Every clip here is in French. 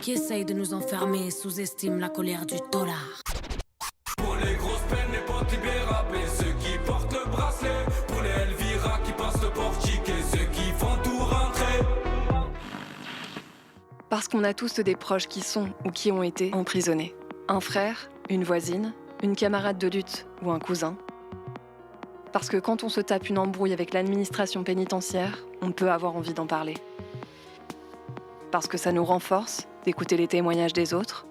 qui essaye de nous enfermer sous-estiment la colère du dollar. Pour les grosses peines, les potes libérés, ceux qui portent le bracelet. Pour les Elvira qui passent le portique et ceux qui font tout rentrer. Parce qu'on a tous des proches qui sont ou qui ont été emprisonnés. Un frère, une voisine, une camarade de lutte ou un cousin. Parce que quand on se tape une embrouille avec l'administration pénitentiaire, on peut avoir envie d'en parler. Parce que ça nous renforce d'écouter les témoignages des autres.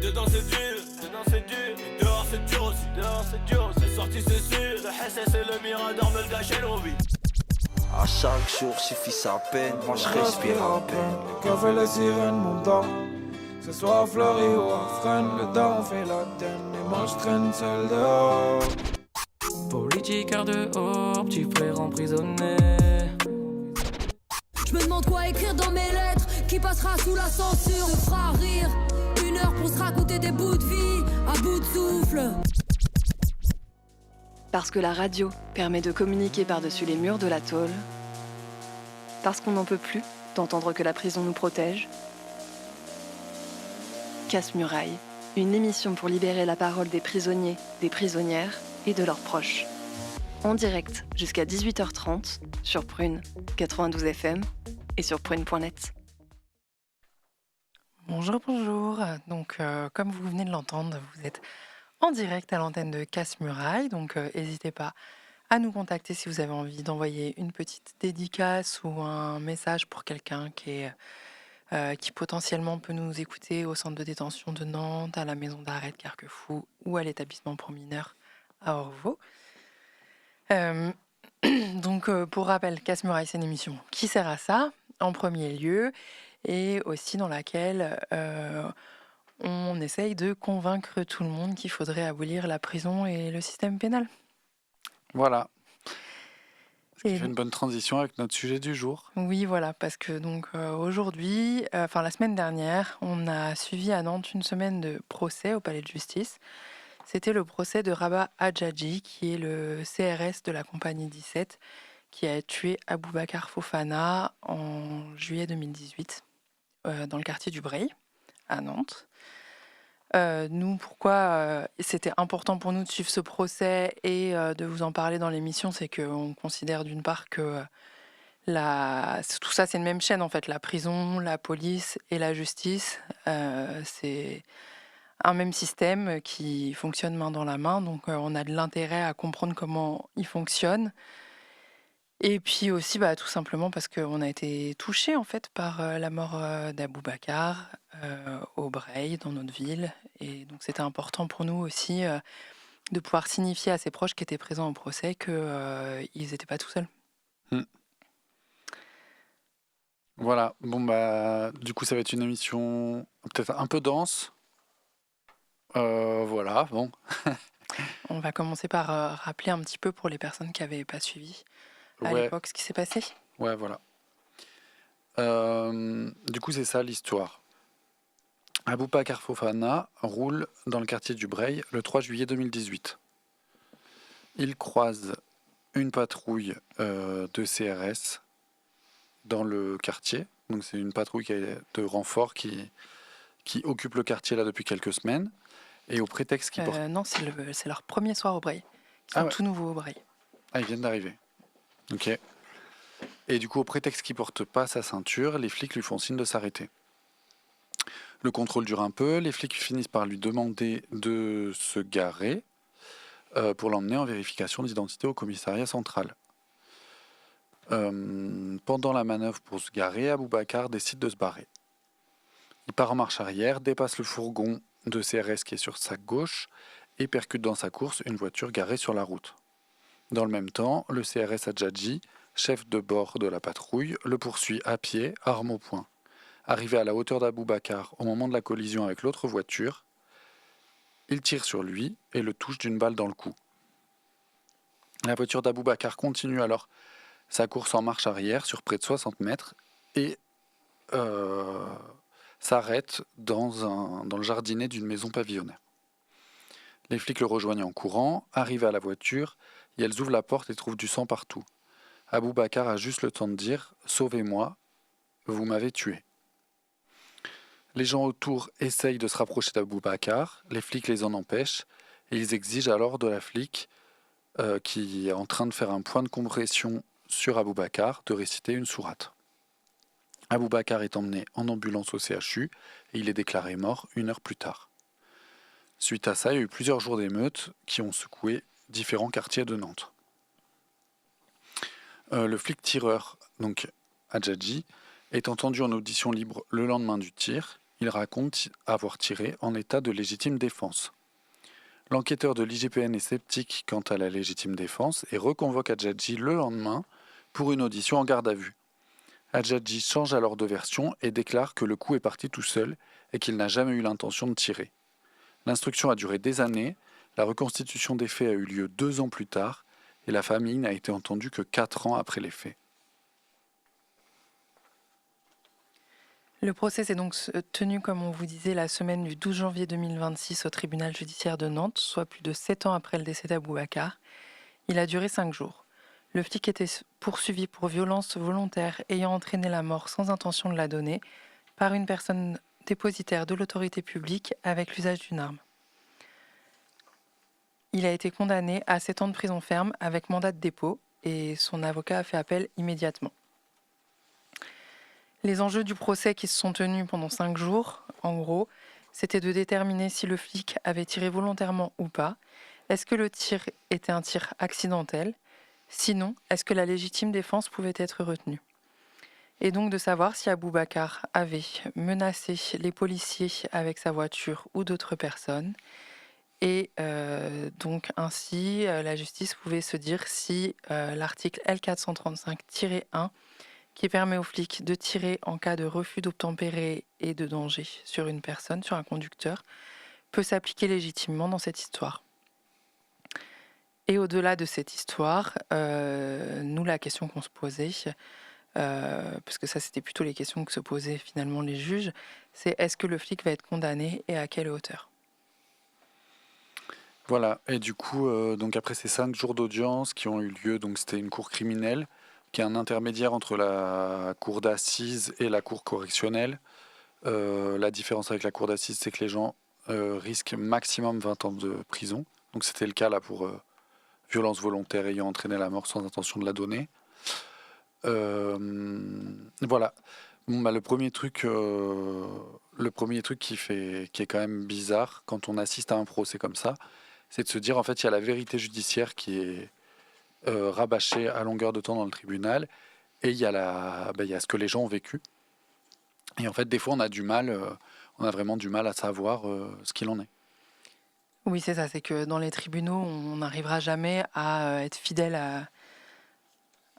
Dedans c'est dur, et dehors c'est dur aussi, C'est sorti c'est sûr, le SS et le Mirador me le gâchaient nos vies. À chaque jour suffit sa peine, moi je respire à peine. Le café, les sirènes montent. Que ce soit à Fleury ou à Fresnes, le daron fait la tenne et moi je traîne seul dehors. Politiqueur dehors, petit frère emprisonné. Je me demande quoi écrire dans mes lettres, qui passera sous la censure, me fera rire. 1 heure pour se raconter des bouts de vie, à bout de souffle. Parce que la radio permet de communiquer par-dessus les murs de la tôle. Parce qu'on n'en peut plus d'entendre que la prison nous protège. Casse-Muraille, une émission pour libérer la parole des prisonniers, des prisonnières et de leurs proches. En direct jusqu'à 18h30 sur Prune 92 FM et sur prune.net. Bonjour. Donc, comme vous venez de l'entendre, vous êtes en direct à l'antenne de Casse-Muraille. Donc, n'hésitez pas à nous contacter si vous avez envie d'envoyer une petite dédicace ou un message pour quelqu'un qui potentiellement peut nous écouter au centre de détention de Nantes, à la maison d'arrêt de Carquefou ou à l'établissement pour mineurs à Orvaux. Donc, pour rappel, Casse-Muraille, c'est une émission qui sert à ça, en premier lieu, et aussi dans laquelle on essaye de convaincre tout le monde qu'il faudrait abolir la prison et le système pénal. Voilà. Ce qui Et fait une bonne transition avec notre sujet du jour. oui, voilà, parce que donc aujourd'hui, la semaine dernière, on a suivi à Nantes une semaine de procès au palais de justice. C'était le procès de Rabah Hadjadji, qui est le CRS de la compagnie 17, qui a tué Aboubacar Fofana en juillet 2018 dans le quartier du Breil, à Nantes. Nous, pourquoi c'était important pour nous de suivre ce procès et de vous en parler dans l'émission, c'est qu'on considère d'une part que tout ça, c'est une même chaîne en fait, la prison, la police et la justice. C'est un même système qui fonctionne main dans la main, donc on a de l'intérêt à comprendre comment il fonctionne. Et puis aussi, tout simplement parce qu'on a été touchés en fait par la mort d'Aboubacar au Breil, dans notre ville. Et donc c'était important pour nous aussi de pouvoir signifier à ses proches qui étaient présents au procès qu'ils n'étaient pas tout seuls. Voilà. Bon, du coup, ça va être une émission peut-être un peu dense. Voilà, bon. On va commencer par rappeler un petit peu pour les personnes qui n'avaient pas suivi à Ouais, l'époque ce qui s'est passé. ouais, voilà. Du coup, c'est ça l'histoire. Aboubacar Fofana roule dans le quartier du Breil le 3 juillet 2018. Il croise une patrouille de CRS dans le quartier. Donc c'est une patrouille de renfort qui occupe le quartier là depuis quelques semaines. Et au prétexte qu'ils portent... Non, c'est leur premier soir au Breil. Ils sont tout nouveaux au Breil. Ah, ils viennent d'arriver. Ok. Et du coup, au prétexte qu'il porte pas sa ceinture, les flics lui font signe de s'arrêter. Le contrôle dure un peu, les flics finissent par lui demander de se garer pour l'emmener en vérification d'identité au commissariat central. Pendant la manœuvre pour se garer, Aboubacar décide de se barrer. Il part en marche arrière, dépasse le fourgon de CRS qui est sur sa gauche et percute dans sa course une voiture garée sur la route. Dans le même temps, le CRS Hadjadji, chef de bord de la patrouille, le poursuit à pied, arme au poing. Arrivé à la hauteur d'Aboubacar au moment de la collision avec l'autre voiture, il tire sur lui et le touche d'une balle dans le cou. La voiture d'Aboubacar continue alors sa course en marche arrière sur près de 60 mètres et s'arrête dans le jardinet d'une maison pavillonnaire. Les flics le rejoignent en courant, arrivent à la voiture et elles ouvrent la porte et trouvent du sang partout. Aboubacar a juste le temps de dire « Sauvez-moi, vous m'avez tué ». Les gens autour essayent de se rapprocher d'Aboubacar, les flics les en empêchent, et ils exigent alors de la flic qui est en train de faire un point de compression sur Aboubacar de réciter une sourate. Aboubacar est emmené en ambulance au CHU et il est déclaré mort 1 heure plus tard. Suite à ça, il y a eu plusieurs jours d'émeutes qui ont secoué différents quartiers de Nantes. Le flic tireur, donc Hadjadji, est entendu en audition libre le lendemain du tir. Il raconte avoir tiré en état de légitime défense. L'enquêteur de l'IGPN est sceptique quant à la légitime défense et reconvoque Hadjadji le lendemain pour une audition en garde à vue. Hadjadji change alors de version et déclare que le coup est parti tout seul et qu'il n'a jamais eu l'intention de tirer. L'instruction a duré des années, la reconstitution des faits a eu lieu 2 ans plus tard et la famille n'a été entendue que 4 ans après les faits. Le procès s'est donc tenu, comme on vous disait, la semaine du 12 janvier 2026 au tribunal judiciaire de Nantes, soit plus de 7 ans après le décès d'Aboubacar. Il a duré 5 jours. Le flic était poursuivi pour violence volontaire ayant entraîné la mort sans intention de la donner par une personne dépositaire de l'autorité publique avec l'usage d'une arme. Il a été condamné à 7 ans de prison ferme avec mandat de dépôt et son avocat a fait appel immédiatement. Les enjeux du procès qui se sont tenus pendant 5 jours, en gros, c'était de déterminer si le flic avait tiré volontairement ou pas. Est-ce que le tir était un tir accidentel ? Sinon, est-ce que la légitime défense pouvait être retenue ? Et donc de savoir si Aboubacar avait menacé les policiers avec sa voiture ou d'autres personnes. Et donc ainsi, la justice pouvait se dire si l'article L435-1, qui permet aux flics de tirer en cas de refus d'obtempérer et de danger sur une personne, sur un conducteur, peut s'appliquer légitimement dans cette histoire. Et au-delà de cette histoire, nous, la question qu'on se posait, parce que ça c'était plutôt les questions que se posaient finalement les juges, c'est est-ce que le flic va être condamné et à quelle hauteur ? Voilà, et du coup, donc après ces 5 jours d'audience qui ont eu lieu, donc c'était une cour criminelle, qui est un intermédiaire entre la cour d'assises et la cour correctionnelle. La différence avec la cour d'assises, c'est que les gens risquent maximum 20 ans de prison. Donc c'était le cas là pour violence volontaire ayant entraîné la mort sans intention de la donner. Voilà. Bon, bah, le premier truc qui est quand même bizarre quand on assiste à un procès comme ça, c'est de se dire en fait il y a la vérité judiciaire qui est rabâchée à longueur de temps dans le tribunal et il y a ce que les gens ont vécu. Et en fait des fois on a vraiment du mal à savoir ce qu'il en est. Oui, c'est ça, c'est que dans les tribunaux, on n'arrivera jamais à être fidèle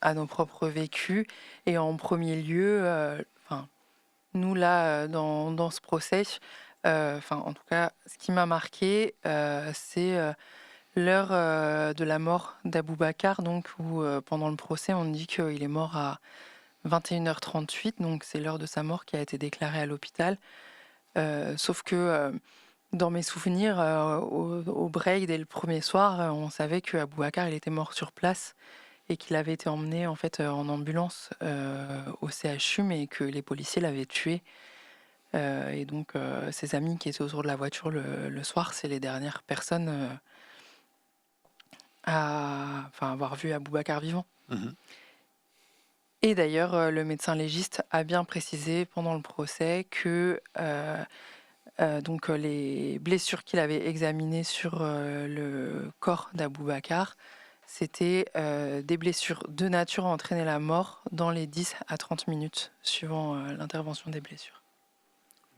à nos propres vécus. Et en premier lieu, nous là, dans ce procès, en tout cas, ce qui m'a marqué, c'est l'heure de la mort d'Aboubacar, donc où pendant le procès, on dit qu'il est mort à 21h38, donc c'est l'heure de sa mort qui a été déclarée à l'hôpital. Sauf que dans mes souvenirs, au break dès le premier soir, on savait qu'Aboubacar il était mort sur place et qu'il avait été emmené en fait en ambulance au CHU, mais que les policiers l'avaient tué. Et donc ses amis qui étaient autour de la voiture le soir, c'est les dernières personnes à avoir vu Aboubacar vivant. Mhm. Et d'ailleurs, le médecin légiste a bien précisé pendant le procès que donc les blessures qu'il avait examinées sur le corps d'Aboubacar, c'était des blessures de nature à entraîner la mort dans les 10 à 30 minutes suivant l'intervention des blessures.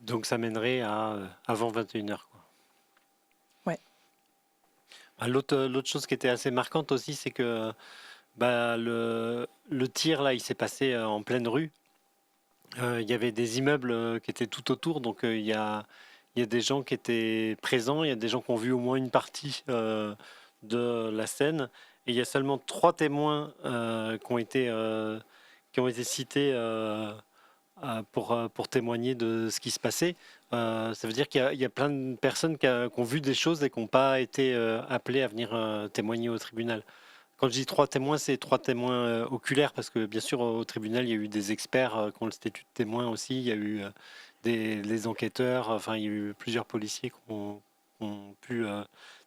Donc ça mènerait à avant 21h. Ouais. L'autre chose qui était assez marquante aussi, c'est que le tir là, il s'est passé en pleine rue. Il y avait des immeubles qui étaient tout autour, donc il y a des gens qui étaient présents, il y a des gens qui ont vu au moins une partie de la scène, et il y a seulement 3 témoins qui ont été cités pour témoigner de ce qui se passait. Ça veut dire qu'il y a plein de personnes qui ont vu des choses et qui n'ont pas été appelées à venir témoigner au tribunal. Quand je dis 3 témoins, c'est 3 témoins oculaires, parce que bien sûr au tribunal il y a eu des experts qui ont le statut de témoin aussi, il y a eu les enquêteurs. Enfin, il y a eu plusieurs policiers qui ont pu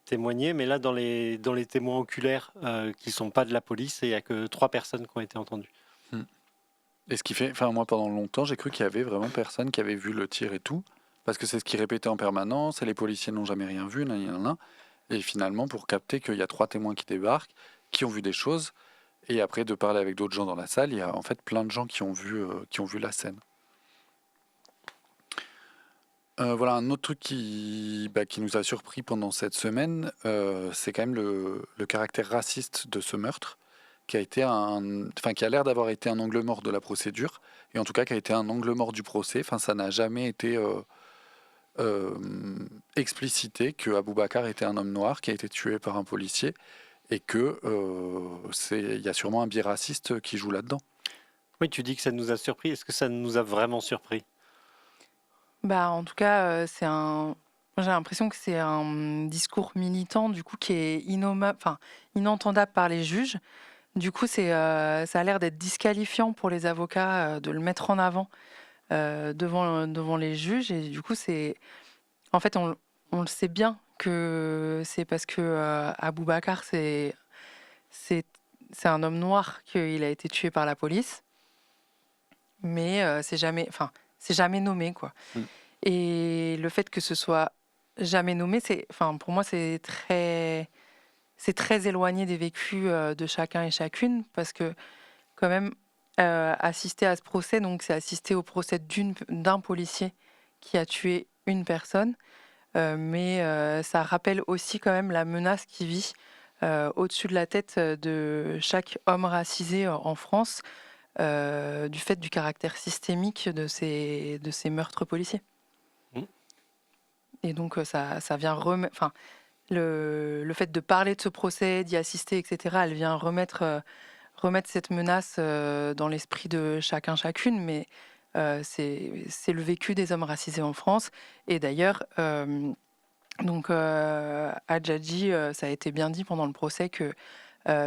témoigner. Mais là, dans les témoins oculaires qui ne sont pas de la police, il n'y a que 3 personnes qui ont été entendues. Et ce qui fait, enfin moi pendant longtemps j'ai cru qu'il y avait vraiment personne qui avait vu le tir et tout, parce que c'est ce qu'ils répétaient en permanence, et les policiers n'ont jamais rien vu, nan. Et finalement pour capter qu'il y a 3 témoins qui débarquent, qui ont vu des choses, et après de parler avec d'autres gens dans la salle, il y a en fait plein de gens qui ont vu la scène. Voilà un autre truc qui nous a surpris pendant cette semaine, c'est quand même le caractère raciste de ce meurtre, qui a l'air d'avoir été un angle mort de la procédure, et en tout cas qui a été un angle mort du procès. Enfin, ça n'a jamais été explicité que Aboubacar était un homme noir qui a été tué par un policier, et que il y a sûrement un biais raciste qui joue là-dedans. Oui, tu dis que ça nous a surpris. Est-ce que ça nous a vraiment surpris ? En tout cas, j'ai l'impression que c'est un discours militant du coup qui est inentendable par les juges. Du coup, ça a l'air d'être disqualifiant pour les avocats de le mettre en avant devant les juges. Et du coup, en fait, on le sait bien que c'est parce que Aboubacar, c'est un homme noir qu'il a été tué par la police. Mais c'est jamais nommé, quoi. Et le fait que ce soit jamais nommé, pour moi, c'est très éloigné des vécus de chacun et chacune, parce que quand même assister à ce procès, donc c'est assister au procès d'un policier qui a tué une personne, mais ça rappelle aussi quand même la menace qui vit au-dessus de la tête de chaque homme racisé en France, du fait du caractère systémique de ces meurtres policiers. Et donc ça vient remettre... Le fait de parler de ce procès, d'y assister, etc., elle vient remettre cette menace dans l'esprit de chacun, chacune, mais c'est le vécu des hommes racisés en France. Et d'ailleurs, Hadjadji, ça a été bien dit pendant le procès que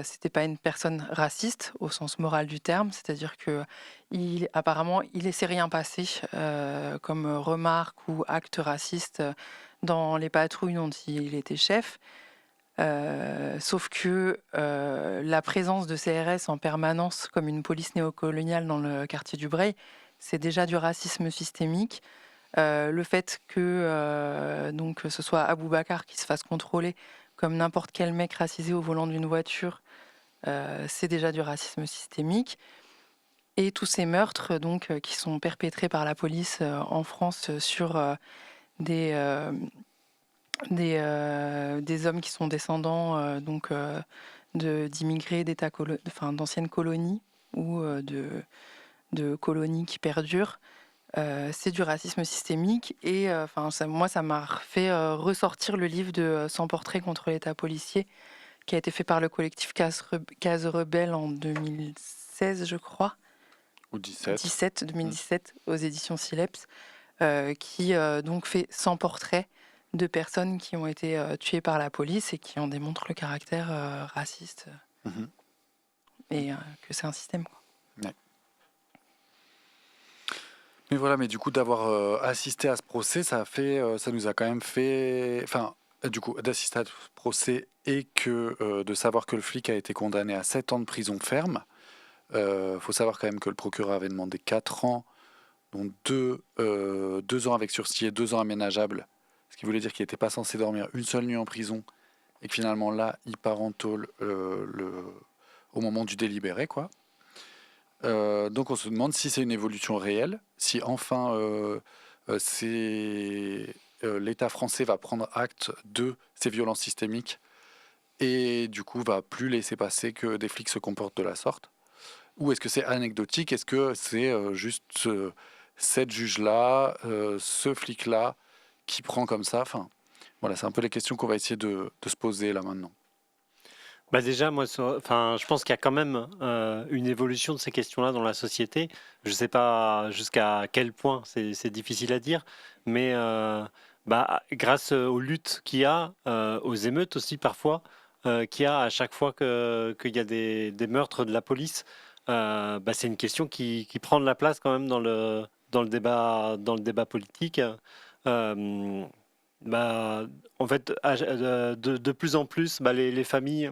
c'était pas une personne raciste au sens moral du terme, c'est-à-dire que apparemment il laissait rien passer comme remarque ou acte raciste dans les patrouilles dont il était chef, sauf que la présence de CRS en permanence comme une police néocoloniale dans le quartier du Breil, c'est déjà du racisme systémique. Le fait que ce soit Aboubacar qui se fasse contrôler comme n'importe quel mec racisé au volant d'une voiture, c'est déjà du racisme systémique. Et tous ces meurtres qui sont perpétrés par la police en France sur des hommes qui sont descendants d'immigrés d'anciennes colonies ou de colonies qui perdurent, c'est du racisme systémique. Et moi, ça m'a fait ressortir le livre de 100 portraits contre l'État policier, qui a été fait par le collectif Case Rebelle en 2016, je crois. Ou 2017, aux éditions Sileps, qui fait 100 portraits de personnes qui ont été tuées par la police et qui en démontrent le caractère raciste. Et que c'est un système, quoi. Ouais. Mais voilà, mais du coup d'avoir assisté à ce procès, ça nous a quand même fait, du coup d'assister à ce procès et de savoir que le flic a été condamné à 7 ans de prison ferme. Faut savoir quand même que le procureur avait demandé 4 ans, dont 2 ans avec sursis et 2 ans aménageables, ce qui voulait dire qu'il n'était pas censé dormir une seule nuit en prison, et que finalement là, il part en tôle au moment du délibéré, quoi. Donc on se demande si c'est une évolution réelle, si enfin l'État français va prendre acte de ces violences systémiques et du coup va plus laisser passer que des flics se comportent de la sorte. Ou est-ce que c'est anecdotique? Est-ce que c'est juste cette juge-là, ce flic-là qui prend comme ça? Enfin, voilà, c'est un peu les questions qu'on va essayer de se poser là maintenant. Déjà, moi, je pense qu'il y a quand même une évolution de ces questions-là dans la société. Je ne sais pas jusqu'à quel point, c'est difficile à dire, mais grâce aux luttes qu'il y a, aux émeutes aussi parfois, qu'il y a à chaque fois qu'il y a des meurtres de la police, c'est une question qui prend de la place quand même dans dans le débat politique. Euh, En fait, de plus en plus, les familles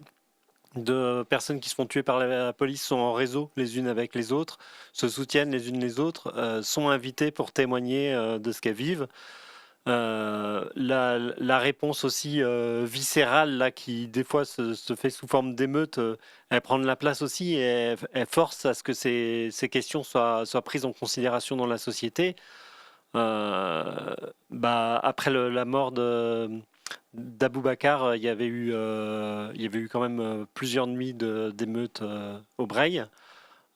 de personnes qui se font tuer par la police sont en réseau les unes avec les autres, se soutiennent les unes les autres, sont invitées pour témoigner de ce qu'elles vivent. La réponse aussi viscérale là, qui des fois se fait sous forme d'émeute, elle prend de la place aussi et elle force à ce que ces questions soient prises en considération dans la société. Après la mort d'Aboubacar, il y avait eu quand même plusieurs nuits d'émeutes au Breil.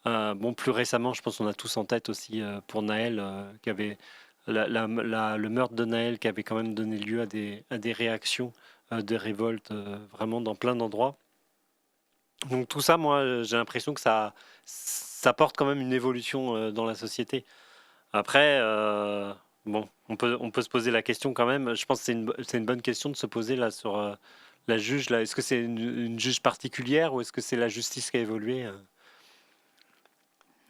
Plus récemment, je pense qu'on a tous en tête aussi pour Naël, qui avait le meurtre de Naël qui avait quand même donné lieu à des réactions, des révoltes, vraiment dans plein d'endroits. Donc tout ça, moi, j'ai l'impression que ça porte quand même une évolution dans la société. Après, on peut se poser la question quand même. Je pense que c'est une bonne question de se poser là sur la juge. Là. Est-ce que c'est une juge particulière ou est-ce que c'est la justice qui a évolué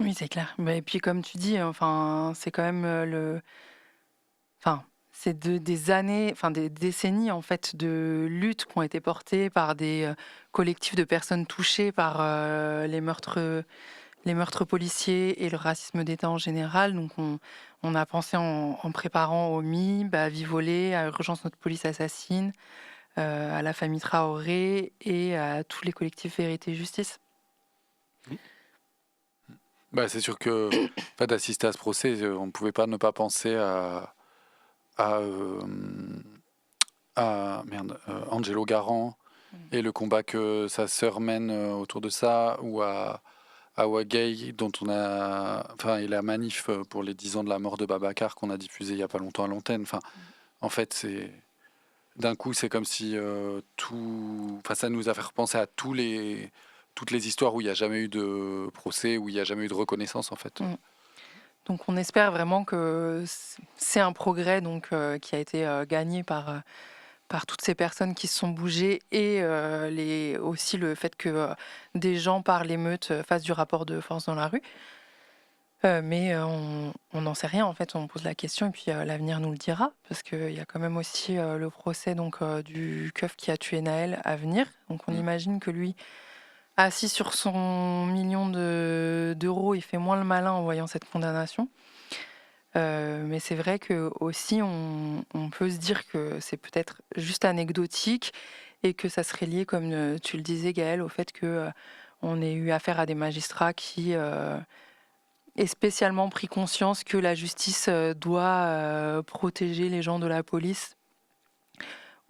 Oui, c'est clair. Et puis comme tu dis, enfin, c'est quand même c'est des années, enfin des décennies en fait de lutte qui ont été portées par des collectifs de personnes touchées par les meurtres policiers et le racisme d'État en général. Donc on a pensé en préparant au MIB, à Vivolé, à Urgence Notre Police Assassine, à la famille Traoré et à tous les collectifs Vérité et Justice. C'est sûr que d'assister à ce procès, on ne pouvait pas ne pas penser à Angelo Garant et le combat que sa sœur mène autour de ça, ou à Ouagay, dont et la manif pour les 10 ans de la mort de Babacar qu'on a diffusé il n'y a pas longtemps à l'antenne. En fait, d'un coup, c'est comme si ça nous a fait repenser à toutes les histoires où il n'y a jamais eu de procès, où il n'y a jamais eu de reconnaissance, en fait. Donc on espère vraiment que c'est un progrès qui a été gagné par toutes ces personnes qui se sont bougées et aussi le fait que des gens par l'émeute fassent du rapport de force dans la rue. Mais on n'en sait rien en fait, on pose la question et puis l'avenir nous le dira, parce qu'il y a quand même aussi le procès du keuf qui a tué Naël à venir. Donc on imagine que lui, assis sur son million d'euros, il fait moins le malin en voyant cette condamnation. Mais c'est vrai que aussi on peut se dire que c'est peut-être juste anecdotique et que ça serait lié, comme tu le disais Gaël, au fait que on ait eu affaire à des magistrats qui aient spécialement pris conscience que la justice doit protéger les gens de la police,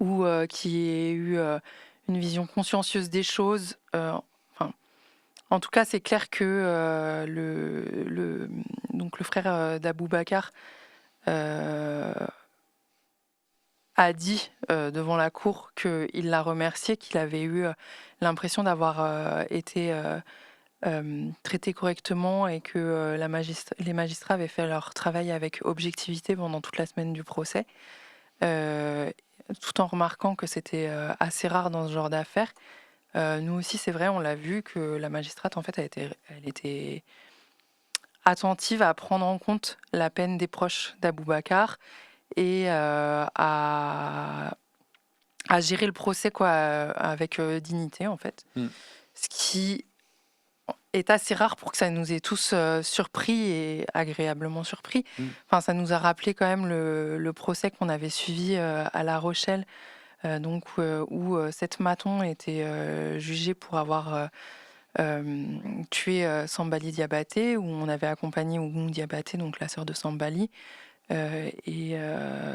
ou qui aient eu une vision consciencieuse des choses. En tout cas, c'est clair que le frère d'Aboubacar a dit devant la cour qu'il l'a remercié, qu'il avait eu l'impression d'avoir été traité correctement et que les magistrats avaient fait leur travail avec objectivité pendant toute la semaine du procès, tout en remarquant que c'était assez rare dans ce genre d'affaires. Nous aussi, c'est vrai, on l'a vu que la magistrate, en fait, elle était attentive à prendre en compte la peine des proches d'Aboubacar et à gérer le procès avec dignité, en fait. Ce qui est assez rare pour que ça nous ait tous surpris et agréablement surpris. Enfin, ça nous a rappelé quand même le procès qu'on avait suivi à La Rochelle, où 7 matons étaient jugés pour avoir tué Sambali Diabaté, où on avait accompagné Ougou Diabaté, donc la sœur de Sambali.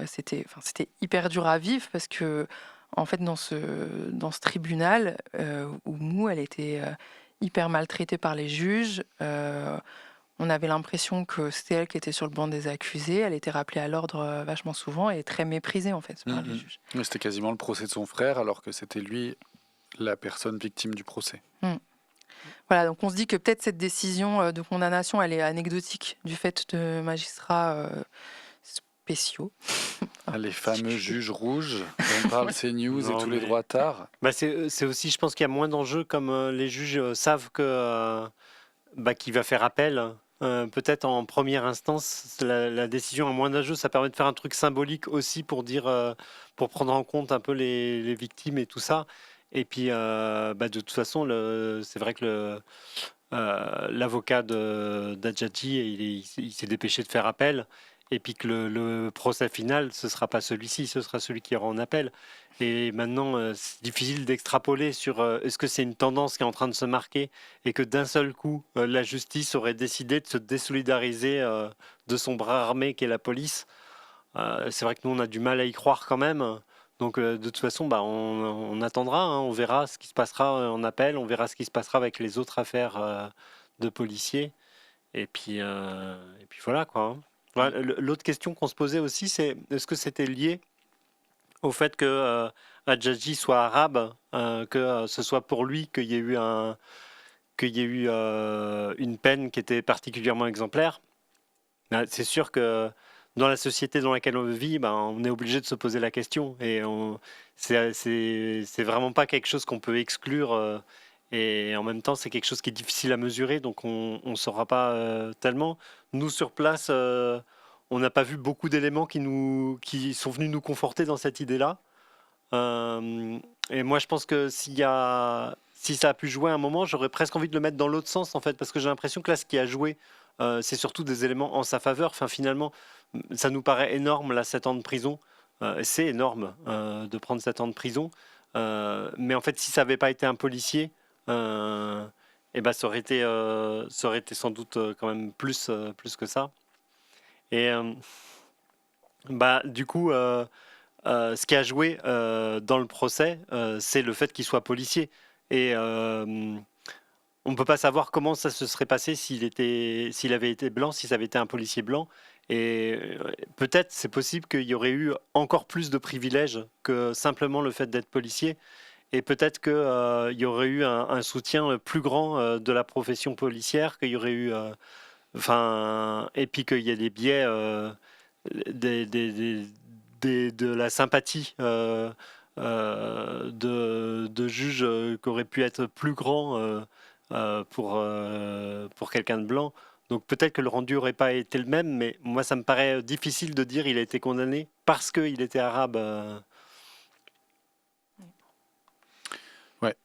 C'était hyper dur à vivre parce que, en fait, dans ce tribunal, Oumou, elle était hyper maltraitée par les juges. On avait l'impression que c'était elle qui était sur le banc des accusés. Elle était rappelée à l'ordre vachement souvent et très méprisée en fait par les juges. Mais c'était quasiment le procès de son frère, alors que c'était lui la personne victime du procès. Voilà, donc on se dit que peut-être cette décision de condamnation, elle est anecdotique du fait de magistrats spéciaux. Les fameux juges rouges dont parle CNews et tous les droitards. C'est aussi, je pense qu'il y a moins d'enjeux, comme les juges savent que qu'il va faire appel. peut-être en première instance, la décision à moins d'un jeu, ça permet de faire un truc symbolique aussi pour dire, pour prendre en compte un peu les victimes et tout ça. Et puis, de toute façon, c'est vrai que l'avocat d'Adjadji, il s'est dépêché de faire appel. Et puis que le procès final, ce ne sera pas celui-ci, ce sera celui qui ira en appel. Et maintenant, c'est difficile d'extrapoler sur est-ce que c'est une tendance qui est en train de se marquer et que d'un seul coup, la justice aurait décidé de se désolidariser de son bras armé qu'est la police. C'est vrai que nous, on a du mal à y croire quand même. Donc, de toute façon, on attendra, hein, on verra ce qui se passera en appel, on verra ce qui se passera avec les autres affaires de policiers. Et puis voilà, quoi. Hein. Voilà, l'autre question qu'on se posait aussi, c'est est-ce que c'était lié au fait que Adjadji soit arabe, que ce soit pour lui qu'il y ait eu une peine qui était particulièrement exemplaire. C'est sûr que dans la société dans laquelle on vit, on est obligé de se poser la question. Et c'est vraiment pas quelque chose qu'on peut exclure. Et en même temps, c'est quelque chose qui est difficile à mesurer, donc on ne saura pas tellement. Nous, sur place, on n'a pas vu beaucoup d'éléments qui sont venus nous conforter dans cette idée-là. Et moi, je pense que si ça a pu jouer un moment, j'aurais presque envie de le mettre dans l'autre sens, en fait, parce que j'ai l'impression que là, ce qui a joué, c'est surtout des éléments en sa faveur. Enfin, finalement, ça nous paraît énorme, là, 7 ans de prison. C'est énorme de prendre 7 ans de prison. Mais en fait, si ça n'avait pas été un policier, ça aurait été sans doute quand même plus que ça. Et du coup, ce qui a joué dans le procès, c'est le fait qu'il soit policier. Et on ne peut pas savoir comment ça se serait passé s'il avait été blanc, si ça avait été un policier blanc. Et peut-être, c'est possible qu'il y aurait eu encore plus de privilèges que simplement le fait d'être policier. Et peut-être qu'il y aurait eu un soutien plus grand de la profession policière, qu'il y aurait eu... et puis qu'il y a des biais de la sympathie de juges qui auraient pu être plus grands pour quelqu'un de blanc. Donc peut-être que le rendu n'aurait pas été le même, mais moi ça me paraît difficile de dire il a été condamné parce qu'il était arabe. Ouais.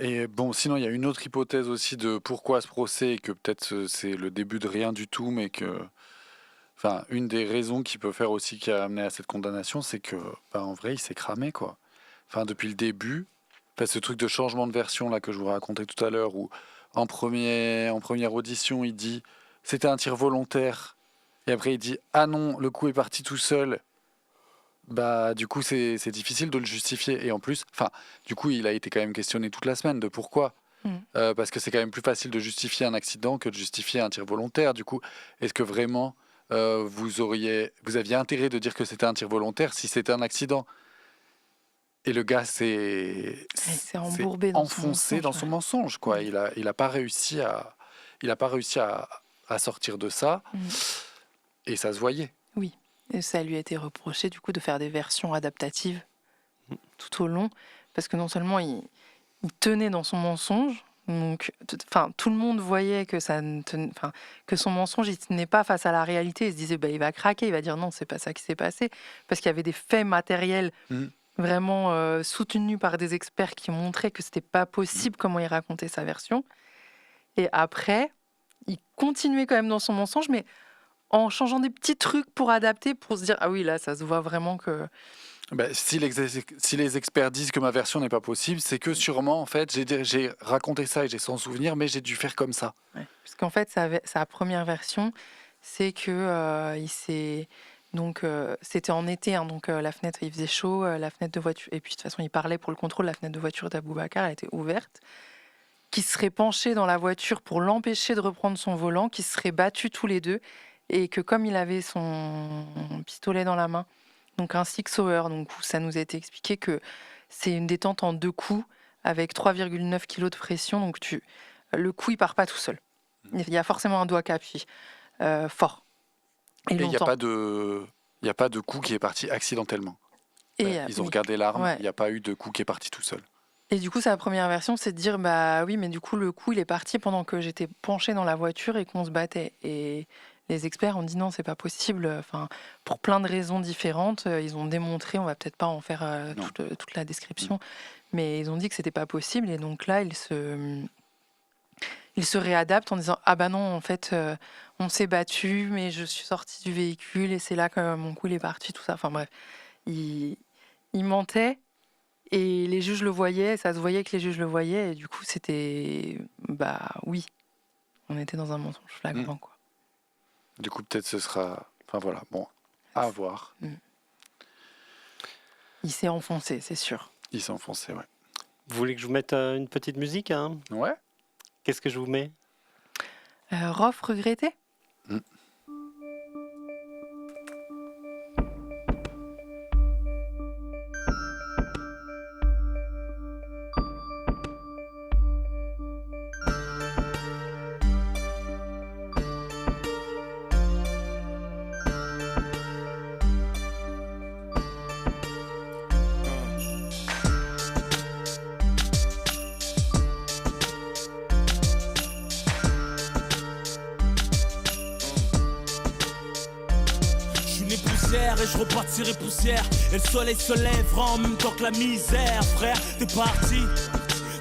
Et bon, sinon il y a une autre hypothèse aussi de pourquoi ce procès, et que peut-être c'est le début de rien du tout, mais que, enfin, une des raisons qui peut faire aussi qui a amené à cette condamnation, c'est que, en vrai, il s'est cramé, quoi. Enfin, depuis le début, ce truc de changement de version là que je vous racontais tout à l'heure, où en première audition, il dit c'était un tir volontaire, et après il dit ah non, le coup est parti tout seul. Du coup, c'est difficile de le justifier. Et en plus, du coup, il a été quand même questionné toute la semaine de pourquoi. Parce que c'est quand même plus facile de justifier un accident que de justifier un tir volontaire. Du coup, est-ce que vraiment vous aviez intérêt de dire que c'était un tir volontaire si c'était un accident? Et le gars s'est enfoncé dans son mensonge, quoi. Il a pas réussi à sortir de ça, et ça se voyait. Oui, et ça lui a été reproché du coup de faire des versions adaptatives tout au long, parce que non seulement il tenait dans son mensonge, donc tout le monde voyait que que son mensonge il tenait pas face à la réalité. Il se disait il va craquer, il va dire non, c'est pas ça qui s'est passé, parce qu'il y avait des faits matériels vraiment soutenu par des experts qui montraient que c'était pas possible comment il racontait sa version. Et après, il continuait quand même dans son mensonge, mais en changeant des petits trucs pour adapter, pour se dire ah oui, là, ça se voit vraiment que... Si les experts disent que ma version n'est pas possible, c'est que sûrement, en fait, j'ai raconté ça et j'ai sans souvenir, mais j'ai dû faire comme ça. Ouais, parce qu'en fait, sa première version, c'est que il s'est... Donc c'était en été, hein, donc la fenêtre il faisait chaud, la fenêtre de voiture, et puis de toute façon il parlait pour le contrôle, la fenêtre de voiture d'Aboubacar elle était ouverte, qui serait penché dans la voiture pour l'empêcher de reprendre son volant, qui se seraient battus tous les deux, et que comme il avait son pistolet dans la main, donc un Six Hour, donc où ça nous a été expliqué que c'est une détente en 2 coups avec 3,9 kg de pression, donc le coup il part pas tout seul, il y a forcément un doigt qui appuie fort. Et il n'y a pas de coup qui est parti accidentellement. Ils ont regardé l'arme, il n'y a pas eu de coup qui est parti tout seul. Et du coup, sa première version, c'est de dire bah oui, mais du coup, le coup, il est parti pendant que j'étais penchée dans la voiture et qu'on se battait. Et les experts ont dit non, c'est pas possible. Enfin, pour plein de raisons différentes, ils ont démontré. On va peut-être pas en faire toute la description, mais ils ont dit que c'était pas possible. Et donc là, ils se réadaptent en disant ah bah non, en fait, on s'est battu, mais je suis sortie du véhicule et c'est là que mon coup il est parti, tout ça. Enfin bref, ils mentaient. Et les juges le voyaient, ça se voyait que les juges le voyaient, et du coup, c'était. Bah oui, on était dans un mensonge flagrant, quoi. Du coup, peut-être ce sera. Enfin voilà, bon, à voir. Il s'est enfoncé, c'est sûr. Il s'est enfoncé, ouais. Vous voulez que je vous mette une petite musique hein? Ouais. Qu'est-ce que je vous mets? Rof regretté? Et je repartirai poussière. Et le soleil se lèvera en même temps que la misère. Frère, t'es parti.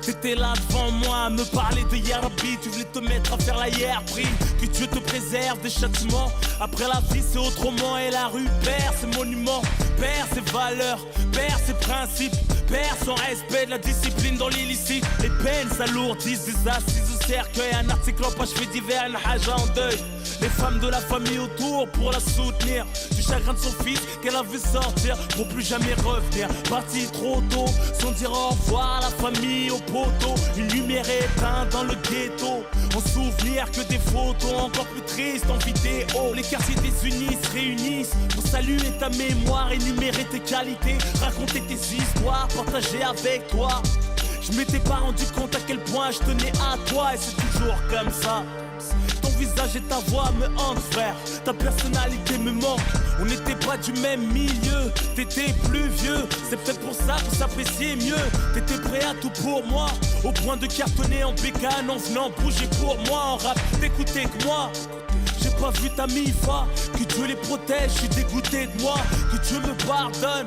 T'étais là devant moi à me parler de Yarabi. Tu voulais te mettre à faire la hier. Prie que Dieu te préserve des châtiments. Après la vie c'est autrement. Et la rue perd ses monuments, perd ses valeurs, perd ses principes, perd son respect de la discipline dans l'illicite. Les peines s'alourdissent, des assises au cercueil. Un article en page fait divers, une haja en deuil. Les femmes de la famille autour pour la soutenir. Du chagrin de son fils qu'elle a vu sortir pour plus jamais revenir. Parti trop tôt sans dire au revoir à la famille, au poteau. Une lumière éteinte dans le ghetto. En souvenir que des photos encore plus tristes en vidéo. Les quartiers désunis se réunissent pour saluer ta mémoire, énumérer tes qualités, raconter tes histoires, partager avec toi. Je m'étais pas rendu compte à quel point je tenais à toi. Et c'est toujours comme ça. Ton visage et ta voix me hantent, frère. Ta personnalité me manque. On n'était pas du même milieu. T'étais plus vieux. C'est peut-être pour ça qu'on s'appréciait mieux. T'étais prêt à tout pour moi, au point de cartonner en bécane, en venant bouger pour moi. En rap, t'écoutais que moi. J'ai pas vu ta mifa. Que Dieu les protège, je suis dégoûté de moi. Que Dieu me pardonne.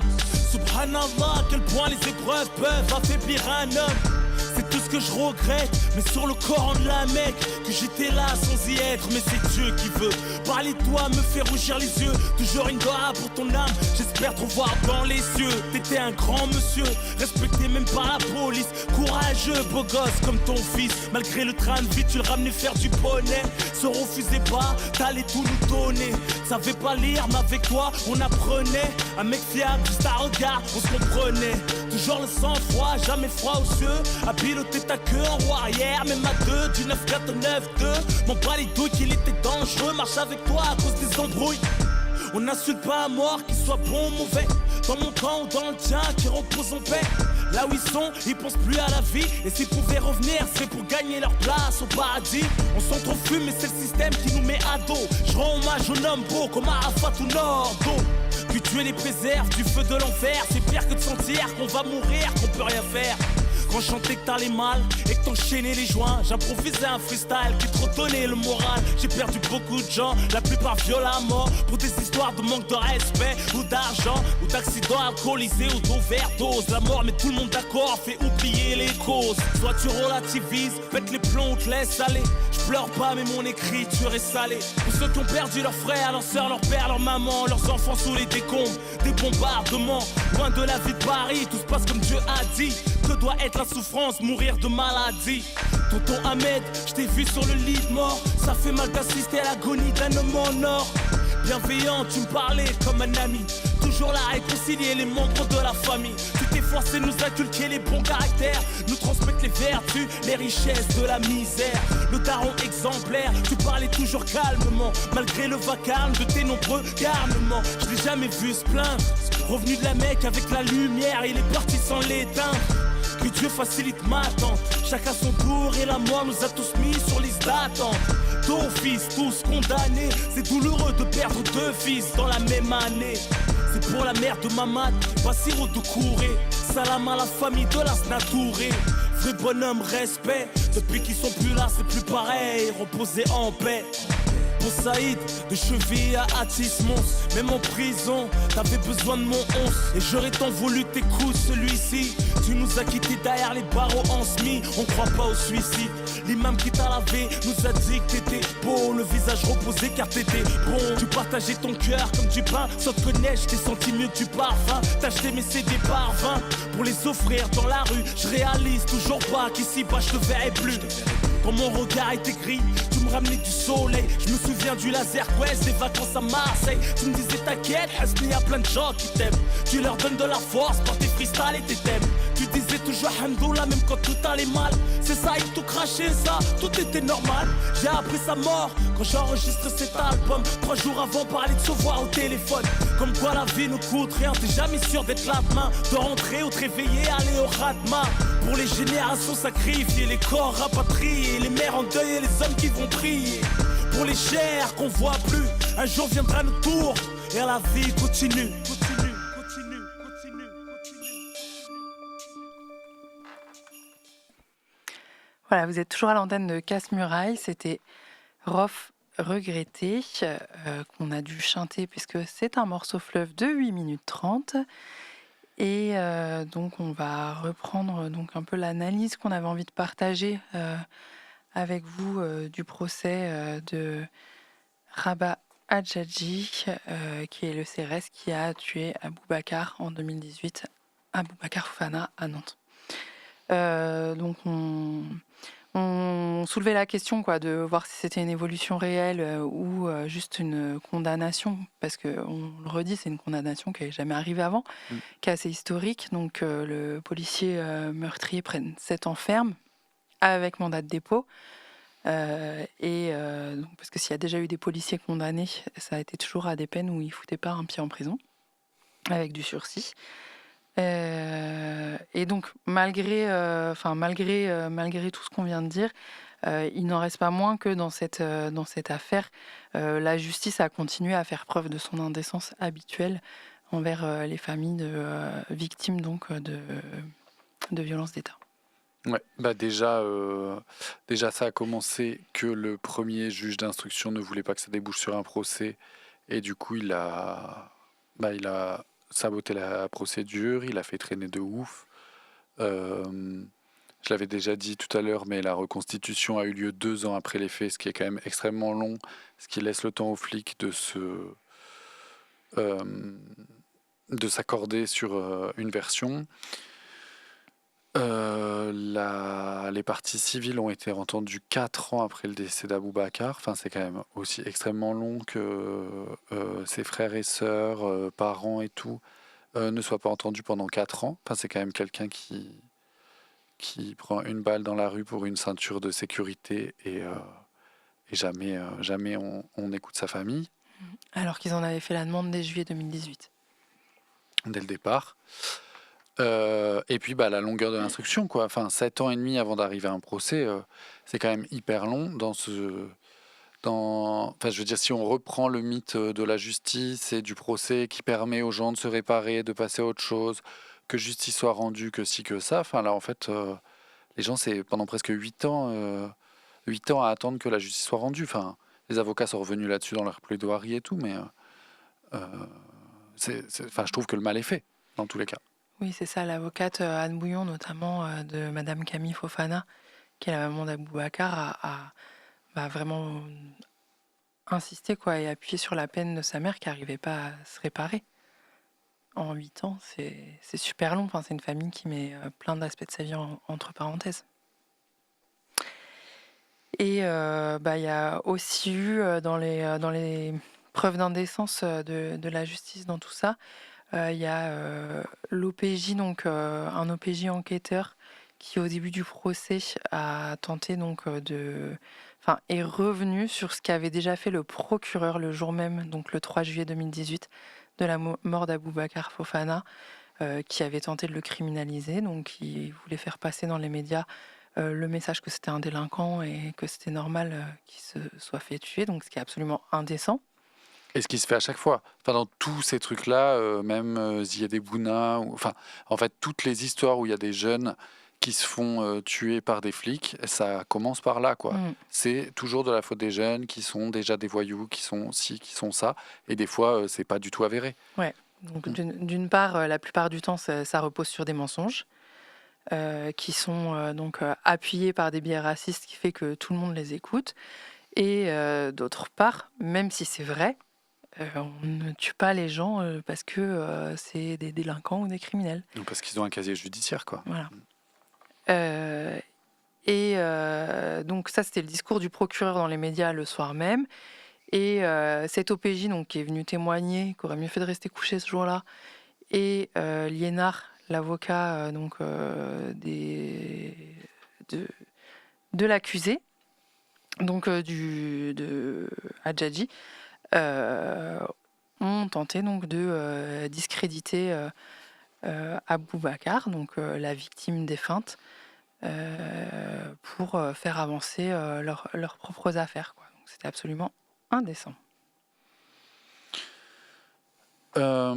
Subhanallah, à quel point les épreuves peuvent affaiblir un homme. C'est tout ce que je regrette, mais sur le Coran de la Mecque, que j'étais là sans y être, mais c'est Dieu qui veut. Parler de toi me fait rougir les yeux, toujours une doigt pour ton âme, j'espère te voir dans les yeux. T'étais un grand monsieur, respecté même par la police, courageux, beau gosse comme ton fils. Malgré le train de vie, tu le ramenais faire du poney. Se refusait pas, t'allais tout nous donner. Savais pas lire, mais avec toi, on apprenait. Un mec fiable, juste à regard, on se comprenait. Toujours le sang-froid, jamais froid aux yeux. À piloter ta queue en roue arrière, même à deux, du 9-4 au 9-2. M'en bats les douilles qu'il était dangereux, marche avec toi à cause des embrouilles. On n'insulte pas à mort, qu'il soit bon ou mauvais. Dans mon camp ou dans le tien, qui repose en paix. Là où ils sont, ils pensent plus à la vie. Et s'ils pouvaient revenir, c'est pour gagner leur place au paradis. On s'entrefume, mais c'est le système qui nous met à dos. Je rends hommage aux hommes beaux comme Arafat ou Nordo. Que Dieu les préserve du feu de l'enfer. C'est pire que de sentir qu'on va mourir, qu'on peut rien faire. Quand je chantais que t'allais mal et que t'enchaînais les joints, j'improvisais un freestyle qui te redonnait le moral. J'ai perdu beaucoup de gens, la plupart violemment, pour des histoires de manque de respect ou d'argent, ou d'accidents alcoolisés ou d'overdose. La mort met tout le monde d'accord, fait oublier les causes. Soit tu relativises, pète les plombs ou te laisse aller. Je pleure pas mais mon écriture est salée. Pour ceux qui ont perdu leurs frères, leurs sœurs, leurs pères, leurs mamans, leurs enfants sous les décombres, des bombardements. Loin de la vie de Paris, tout se passe comme Dieu a dit. Que doit être la souffrance, mourir de maladie. Tonton Ahmed, je t'ai vu sur le lit de mort. Ça fait mal d'assister à l'agonie d'un homme en or. Bienveillant, tu me parlais comme un ami. Toujours là à réconcilier les membres de la famille. Tu t'es forcé de nous inculquer les bons caractères, nous transmettre les vertus, les richesses de la misère. Le daron exemplaire, tu parlais toujours calmement, malgré le vacarme de tes nombreux garnements. Je l'ai jamais vu se plaindre. Revenu de la Mecque avec la lumière, il est parti sans l'éteindre. Que Dieu facilite ma attente. Chacun son tour et la mort nous a tous mis sur liste d'attente. D'office, tous condamnés. C'est douloureux de perdre deux fils dans la même année. C'est pour la mère de Mamad, Bassiro de Kouré. Salam à la famille de la Snatouré. Vrai bonhomme, respect. Depuis qu'ils sont plus là, c'est plus pareil. Reposer en paix. Pour Saïd, de cheville à Atis Mons. Même en prison, t'avais besoin de mon 11. Et j'aurais tant voulu t'écouter celui-ci. Tu nous as quittés derrière les barreaux en semi. On croit pas au suicide. L'imam qui t'a lavé nous a dit que t'étais beau. Le visage reposé car t'étais bon. Tu partageais ton cœur comme du pain. Sans te connaître, je t'ai senti mieux que du parfum. T'as acheté mes CD par 20 pour les offrir dans la rue. Je réalise toujours pas qu'ici bas je te verrai plus. Quand mon regard était gris, tu me ramenais du soleil. Je me souviens du laser quest, des vacances à Marseille. Tu me disais t'inquiète, il y a plein de gens qui t'aiment. Tu leur donnes de la force par tes freestyles et tes thèmes. Tu disais toujours Hamdoullah même quand tout allait mal. C'est ça, il tout craché, ça, tout était normal. J'ai appris sa mort quand j'enregistre cet album. 3 jours avant, parler de se voir au téléphone. Comme quoi la vie ne coûte rien, t'es jamais sûr d'être là demain. De rentrer ou te réveiller, aller au Radma. Pour les générations sacrifiées, les corps rapatriés, les mères en deuil et les hommes qui vont prier. Pour les chairs qu'on voit plus, un jour viendra notre tour. Et la vie continue. Voilà, vous êtes toujours à l'antenne de Casse-Muraille. C'était Rof Regretté, qu'on a dû chanter puisque c'est un morceau fleuve de 8 minutes 30. Et donc on va reprendre donc un peu l'analyse qu'on avait envie de partager avec vous du procès de Rabah Hadjadji, qui est le CRS qui a tué Aboubacar en 2018, Aboubacar Fofana à Nantes. Donc on soulevait la question de voir si c'était une évolution réelle ou juste une condamnation, parce qu'on le redit, c'est une condamnation qui n'est jamais arrivée avant, qui est assez historique. Donc le policier meurtrier prenne 7 ans ferme avec mandat de dépôt. Donc, parce que s'il y a déjà eu des policiers condamnés, ça a été toujours à des peines où ils ne foutaient pas un pied en prison, avec du sursis. Et donc, malgré tout ce qu'on vient de dire, il n'en reste pas moins que dans cette affaire, la justice a continué à faire preuve de son indécence habituelle envers les familles de victimes donc, de violences d'État. Ouais, déjà, ça a commencé que le premier juge d'instruction ne voulait pas que ça débouche sur un procès, et du coup, il a saboté la procédure, il a fait traîner de ouf. Je l'avais déjà dit tout à l'heure, mais la reconstitution a eu lieu 2 ans après les faits, ce qui est quand même extrêmement long, ce qui laisse le temps aux flics de s'accorder sur une version. Les parties civiles ont été entendues 4 ans après le décès d'Aboubacar. Enfin, c'est quand même aussi extrêmement long que ses frères et sœurs, parents et tout, ne soient pas entendus pendant 4 ans. Enfin, c'est quand même quelqu'un qui prend une balle dans la rue pour une ceinture de sécurité et jamais on écoute sa famille. Alors qu'ils en avaient fait la demande dès juillet 2018. Dès le départ. Et puis la longueur de l'instruction, quoi. Enfin, 7 ans et demi avant d'arriver à un procès, c'est quand même hyper long enfin, je veux dire, si on reprend le mythe de la justice et du procès qui permet aux gens de se réparer, de passer à autre chose, que justice soit rendue, que ci, que ça, enfin là, en fait, les gens, c'est pendant presque 8 ans à attendre que la justice soit rendue. Enfin, les avocats sont revenus là-dessus dans leur plaidoirie et tout, mais je trouve que le mal est fait, dans tous les cas. Oui, c'est ça, l'avocate Anne Bouillon, notamment de Madame Camille Fofana, qui est la maman d'Aboubacar, a vraiment insisté et appuyé sur la peine de sa mère qui n'arrivait pas à se réparer. En 8 ans, c'est super long. Enfin, c'est une famille qui met plein d'aspects de sa vie entre parenthèses. Et y a aussi eu dans les preuves d'indécence de la justice dans tout ça, il y a l'OPJ, donc un OPJ enquêteur qui au début du procès a tenté donc est revenu sur ce qu'avait déjà fait le procureur le jour même, donc le 3 juillet 2018, de la mort d'Aboubacar Fofana, qui avait tenté de le criminaliser, donc il voulait faire passer dans les médias le message que c'était un délinquant et que c'était normal qu'il se soit fait tuer, donc ce qui est absolument indécent. Et ce qui se fait à chaque fois. Enfin, dans tous ces trucs-là, même Ziad Bouna, enfin, en fait, toutes les histoires où il y a des jeunes qui se font tuer par des flics, ça commence par là, quoi. C'est toujours de la faute des jeunes qui sont déjà des voyous, qui sont ci, qui sont ça, et des fois, c'est pas du tout avéré. Ouais. Donc, d'une part, la plupart du temps, ça repose sur des mensonges qui sont appuyés par des biais racistes qui fait que tout le monde les écoute. Et d'autre part, même si c'est vrai, on ne tue pas les gens parce que c'est des délinquants ou des criminels. Donc, parce qu'ils ont un casier judiciaire, quoi. Voilà. Donc ça, c'était le discours du procureur dans les médias le soir même. Et cet OPJ donc, qui est venu témoigner, qui aurait mieux fait de rester couché ce jour-là, et Liénard, l'avocat de l'accusé, donc de Hadjadji, ont tenté donc de discréditer Aboubacar, donc la victime défunte, pour faire avancer leurs propres affaires, quoi. Donc c'était absolument indécent. Quand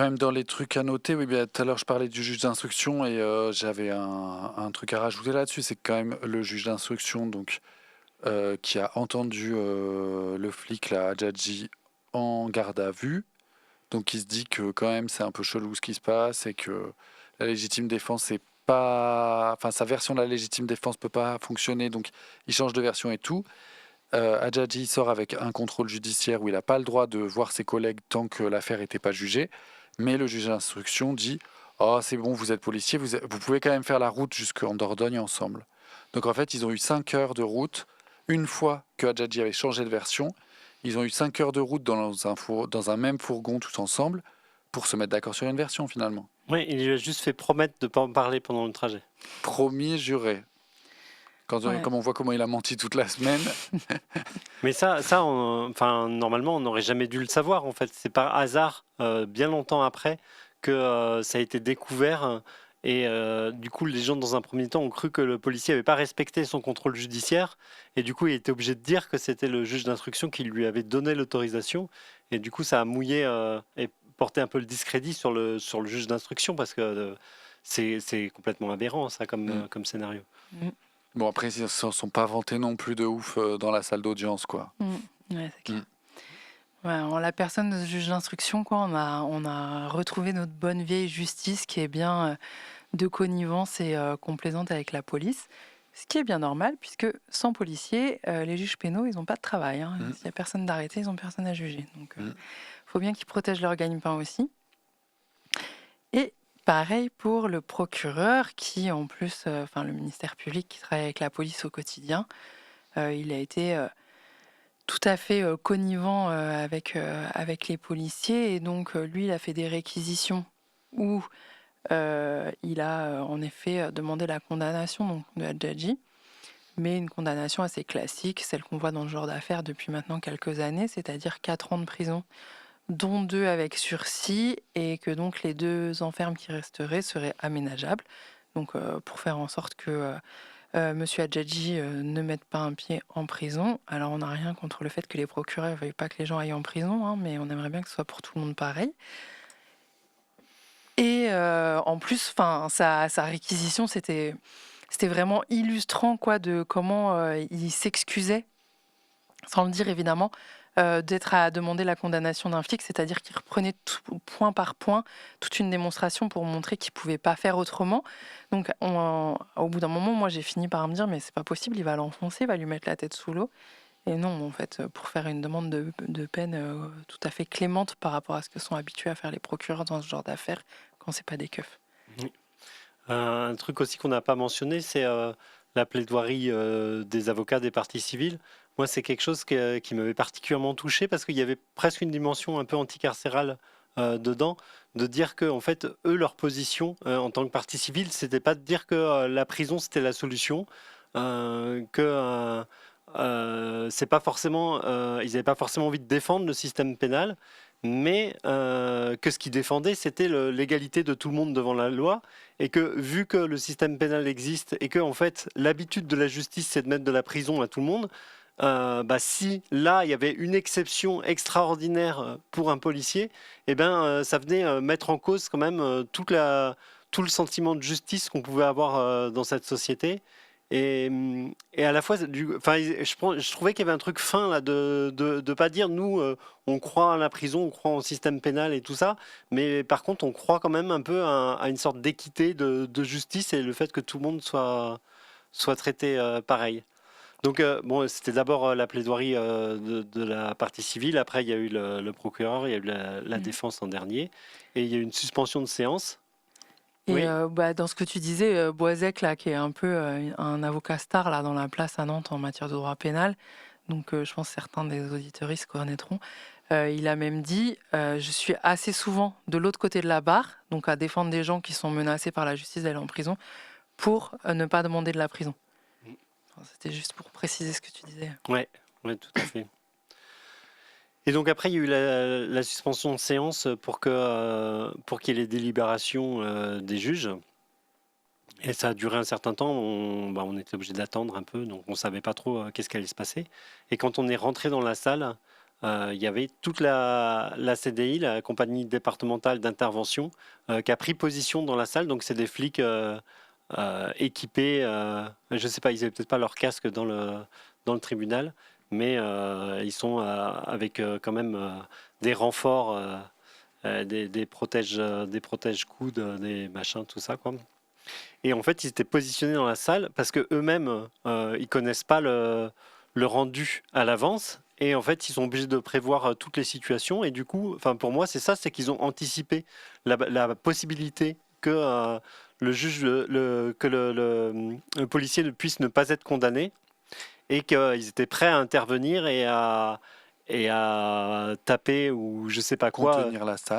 même dans les trucs à noter, oui, bien, tout à l'heure je parlais du juge d'instruction et j'avais un truc à rajouter là-dessus, c'est que quand même le juge d'instruction donc, qui a entendu le flic, là, Hadjadji, en garde à vue, donc il se dit que quand même c'est un peu chelou ce qui se passe et que la légitime défense c'est pas... Enfin, sa version de la légitime défense peut pas fonctionner, donc il change de version et tout. Hadjadji sort avec un contrôle judiciaire où il n'a pas le droit de voir ses collègues tant que l'affaire n'était pas jugée. Mais le juge d'instruction dit « Oh, c'est bon, vous êtes policier, vous pouvez quand même faire la route jusqu'en Dordogne ensemble. » Donc en fait, ils ont eu 5 heures de route. Une fois que Hadjadji avait changé de version, ils ont eu 5 heures de route dans un même fourgon tous ensemble pour se mettre d'accord sur une version finalement. Oui, il lui a juste fait promettre de ne pas en parler pendant le trajet. Promis, juré. Comme on voit comment il a menti toute la semaine. Mais ça normalement, on n'aurait jamais dû le savoir. En fait, c'est par hasard, bien longtemps après, que ça a été découvert. Et du coup, les gens, dans un premier temps, ont cru que le policier n'avait pas respecté son contrôle judiciaire. Et du coup, il était obligé de dire que c'était le juge d'instruction qui lui avait donné l'autorisation. Et du coup, ça a mouillé et porté un peu le discrédit sur le juge d'instruction parce que c'est complètement aberrant, ça, comme scénario. Bon, après, ils ne se sont pas vantés non plus de ouf dans la salle d'audience, quoi. Ouais, c'est clair. Ouais, en la personne de ce juge d'instruction, quoi, on a retrouvé notre bonne vieille justice qui est bien de connivence et complaisante avec la police. Ce qui est bien normal, puisque sans policiers, les juges pénaux, ils n'ont pas de travail. Hein. S'il n'y a personne d'arrêté, ils n'ont personne à juger. Donc, il faut bien qu'ils protègent leur gagne-pain aussi. Et pareil pour le procureur qui, en plus, le ministère public qui travaille avec la police au quotidien, il a été tout à fait connivent avec les policiers. Et donc, lui, il a fait des réquisitions où il a en effet demandé la condamnation donc, de Hadjadji, mais une condamnation assez classique, celle qu'on voit dans ce genre d'affaires depuis maintenant quelques années, c'est-à-dire 4 ans de prison, dont 2 avec sursis, et que donc les 2 enfermes qui resteraient seraient aménageables, donc pour faire en sorte que Monsieur Hadjadji ne mette pas un pied en prison. Alors on n'a rien contre le fait que les procureurs ne veuillent pas que les gens aillent en prison, hein, mais on aimerait bien que ce soit pour tout le monde pareil. Et en plus, sa réquisition, c'était vraiment illustrant quoi, de comment il s'excusait, sans le dire évidemment, d'être à demander la condamnation d'un flic, c'est-à-dire qu'il reprenait point par point toute une démonstration pour montrer qu'il ne pouvait pas faire autrement. Donc au bout d'un moment, moi j'ai fini par me dire mais c'est pas possible, il va l'enfoncer, il va lui mettre la tête sous l'eau. Et non, en fait, pour faire une demande de peine tout à fait clémente par rapport à ce que sont habitués à faire les procureurs dans ce genre d'affaires, quand c'est pas des keufs. Oui. Un truc aussi qu'on n'a pas mentionné, c'est la plaidoirie des avocats des parties civiles. Moi, c'est quelque chose qui m'avait particulièrement touché parce qu'il y avait presque une dimension un peu anticarcérale dedans, de dire que en fait, eux, leur position en tant que partie civile, c'était pas de dire que la prison c'était la solution, que c'est pas forcément, ils n'avaient pas forcément envie de défendre le système pénal, mais que ce qu'ils défendaient, c'était l'égalité de tout le monde devant la loi, et que vu que le système pénal existe et que en fait l'habitude de la justice c'est de mettre de la prison à tout le monde, si là il y avait une exception extraordinaire pour un policier, ça venait mettre en cause quand même tout le sentiment de justice qu'on pouvait avoir dans cette société. Et à la fois, je trouvais qu'il y avait un truc fin là de pas dire nous on croit à la prison, on croit au système pénal et tout ça, mais par contre on croit quand même un peu à une sorte d'équité, de justice et le fait que tout le monde soit traité pareil. Donc c'était d'abord la plaidoirie de la partie civile, après il y a eu le procureur, il y a eu la défense en dernier, et il y a eu une suspension de séance. Et Oui. dans ce que tu disais, Boisec, là, qui est un peu un avocat star là, dans la place à Nantes en matière de droit pénal, donc je pense que certains des auditeuristes connaîtront, il a même dit je suis assez souvent de l'autre côté de la barre, donc à défendre des gens qui sont menacés par la justice d'aller en prison, pour ne pas demander de la prison. Enfin, c'était juste pour préciser ce que tu disais. Ouais, tout à fait. Et donc après, il y a eu la suspension de séance pour qu'il y ait les délibérations des juges. Et ça a duré un certain temps. On était obligé d'attendre un peu, donc on ne savait pas trop qu'est-ce qui allait se passer. Et quand on est rentré dans la salle, il y avait toute la CDI, la compagnie départementale d'intervention, qui a pris position dans la salle. Donc c'est des flics équipés. Je ne sais pas, ils n'avaient peut-être pas leur casque dans le tribunal. Mais ils sont avec quand même des renforts, des protège-coudes, des machins, tout ça, quoi. Et en fait, ils étaient positionnés dans la salle parce que eux-mêmes, ils connaissent pas le rendu à l'avance. Et en fait, ils sont obligés de prévoir toutes les situations. Et du coup, pour moi, c'est ça, c'est qu'ils ont anticipé la possibilité que le juge, que le policier ne puisse ne pas être condamné. Et qu'ils étaient prêts à intervenir et à taper ou je sais pas quoi,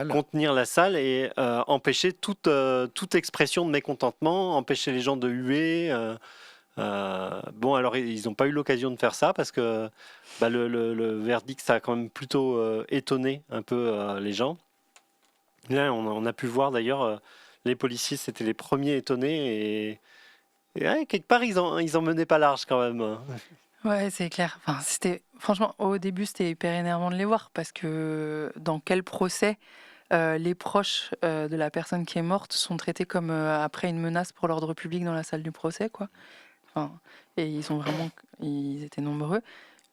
contenir la salle et empêcher toute expression de mécontentement, empêcher les gens de huer. Alors ils n'ont pas eu l'occasion de faire ça parce que le verdict ça a quand même plutôt étonné un peu les gens. Là, on a pu voir d'ailleurs les policiers, c'était les premiers étonnés et quelque part ils en menaient pas large quand même. Ouais, c'est clair. Enfin, franchement, au début, c'était hyper énervant de les voir parce que dans quel procès les proches de la personne qui est morte sont traités comme après une menace pour l'ordre public dans la salle du procès, quoi. Enfin, et ils étaient nombreux,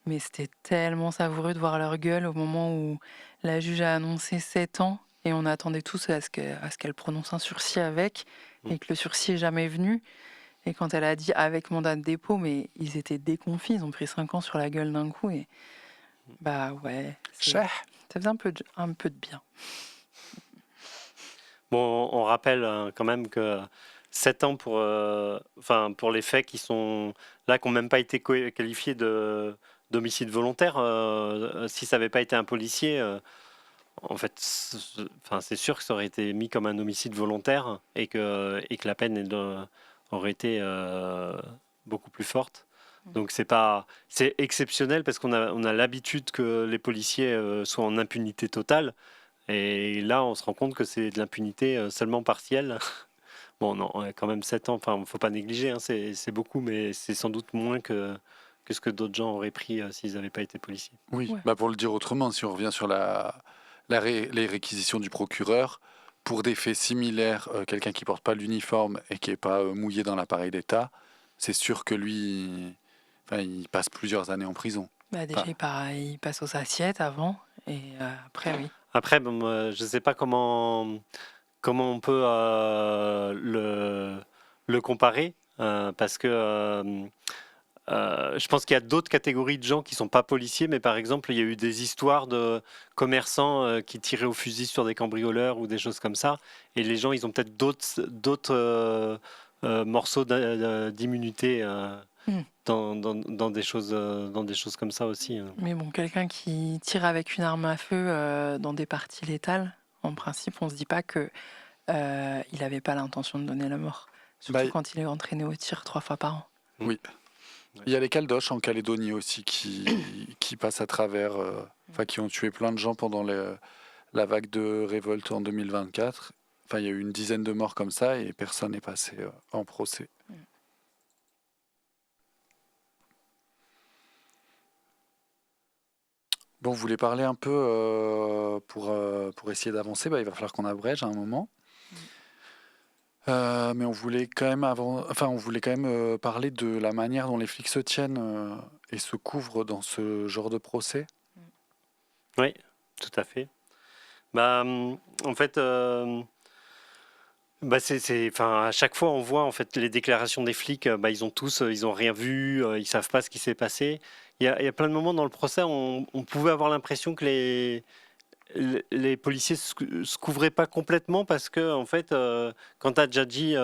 mais c'était tellement savoureux de voir leur gueule au moment où la juge a annoncé 7 ans et on attendait tous à ce qu'elle prononce un sursis avec et que le sursis est jamais venu. Et quand elle a dit avec mandat de dépôt, mais ils étaient déconfits, ils ont pris 5 ans sur la gueule d'un coup. Et ouais, ça faisait un peu de bien. Bon, on rappelle quand même que 7 ans pour les faits qui sont là, qui n'ont même pas été qualifiés d'homicide volontaire. Si ça n'avait pas été un policier, en fait, c'est sûr que ça aurait été mis comme un homicide volontaire et que la peine aurait été beaucoup plus forte. Donc c'est exceptionnel parce qu'on a l'habitude que les policiers soient en impunité totale. Et là, on se rend compte que c'est de l'impunité seulement partielle. Bon, non, quand même 7 ans, il ne faut pas négliger, hein, c'est beaucoup, mais c'est sans doute moins que ce que d'autres gens auraient pris s'ils n'avaient pas été policiers. Oui, pour le dire autrement, si on revient sur les réquisitions du procureur, pour des faits similaires, quelqu'un qui porte pas l'uniforme et qui n'est pas mouillé dans l'appareil d'État, c'est sûr que lui, il passe plusieurs années en prison. Déjà, il passe aux assiettes avant, et après, oui. Après, je ne sais pas comment on peut le comparer, parce que je pense qu'il y a d'autres catégories de gens qui ne sont pas policiers, mais par exemple, il y a eu des histoires de commerçants qui tiraient au fusil sur des cambrioleurs ou des choses comme ça, et les gens, ils ont peut-être d'autres morceaux d'immunité dans des choses comme ça aussi. Mais bon, quelqu'un qui tire avec une arme à feu dans des parties létales, en principe, on ne se dit pas qu'il n'avait pas l'intention de donner la mort. Surtout quand il est entraîné au tir 3 fois par an. Oui. Il y a les Caldoches en Calédonie aussi qui passent à travers, qui ont tué plein de gens pendant la vague de révolte en 2024. Il y a eu une dizaine de morts comme ça et personne n'est passé en procès. Bon, vous voulez parler un peu pour essayer d'avancer, il va falloir qu'on abrège à un moment. Mais on voulait quand même parler de la manière dont les flics se tiennent et se couvrent dans ce genre de procès. Oui, tout à fait. En fait, à chaque fois, on voit en fait les déclarations des flics. Ils ont rien vu, ils savent pas ce qui s'est passé. Il y a plein de moments dans le procès, on pouvait avoir l'impression que les policiers se couvraient pas complètement parce que en fait, quand Adjadji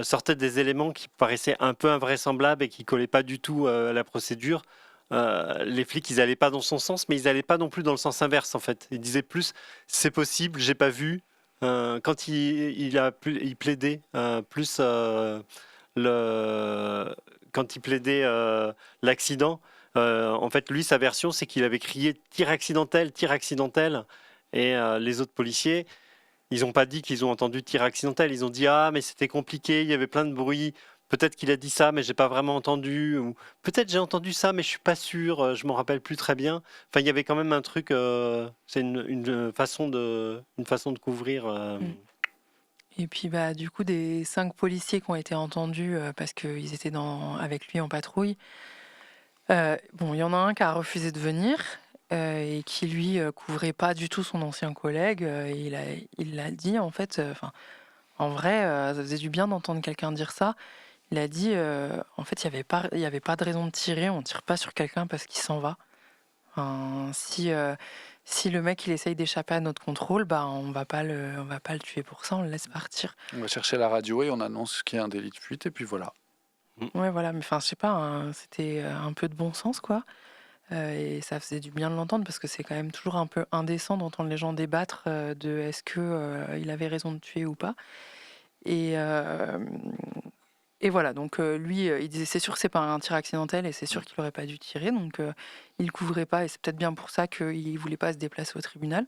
sortait des éléments qui paraissaient un peu invraisemblables et qui collaient pas du tout à la procédure. Les flics, ils allaient pas dans son sens, mais ils allaient pas non plus dans le sens inverse en fait. Ils disaient plus, c'est possible, j'ai pas vu. Quand il plaidait plus quand il plaidait l'accident, en fait, lui, sa version, c'est qu'il avait crié tir accidentel, et les autres policiers, ils n'ont pas dit qu'ils ont entendu tir accidentel. Ils ont dit mais c'était compliqué, il y avait plein de bruit. Peut-être qu'il a dit ça, mais j'ai pas vraiment entendu. Ou peut-être j'ai entendu ça, mais je suis pas sûr. Je m'en rappelle plus très bien. Enfin, il y avait quand même un truc. C'est une façon de couvrir. Et puis du coup, des 5 policiers qui ont été entendus parce qu'ils étaient avec lui en patrouille. Il y en a un qui a refusé de venir et qui lui couvrait pas du tout son ancien collègue. Il l'a dit en fait. En vrai, ça faisait du bien d'entendre quelqu'un dire ça. Il a dit, en fait, il y avait pas de raison de tirer. On tire pas sur quelqu'un parce qu'il s'en va. Si le mec il essaye d'échapper à notre contrôle, on va pas le tuer pour ça. On le laisse partir. On va chercher la radio et on annonce qu'il y a un délit de fuite et puis voilà. Ouais, voilà. Mais je sais pas. C'était un peu de bon sens, quoi. Et ça faisait du bien de l'entendre parce que c'est quand même toujours un peu indécent d'entendre les gens débattre de est-ce que il avait raison de tuer ou pas. Et voilà, donc lui, il disait c'est sûr que c'est pas un tir accidentel et c'est sûr qu'il aurait pas dû tirer, donc il couvrait pas et c'est peut-être bien pour ça qu'il voulait pas se déplacer au tribunal.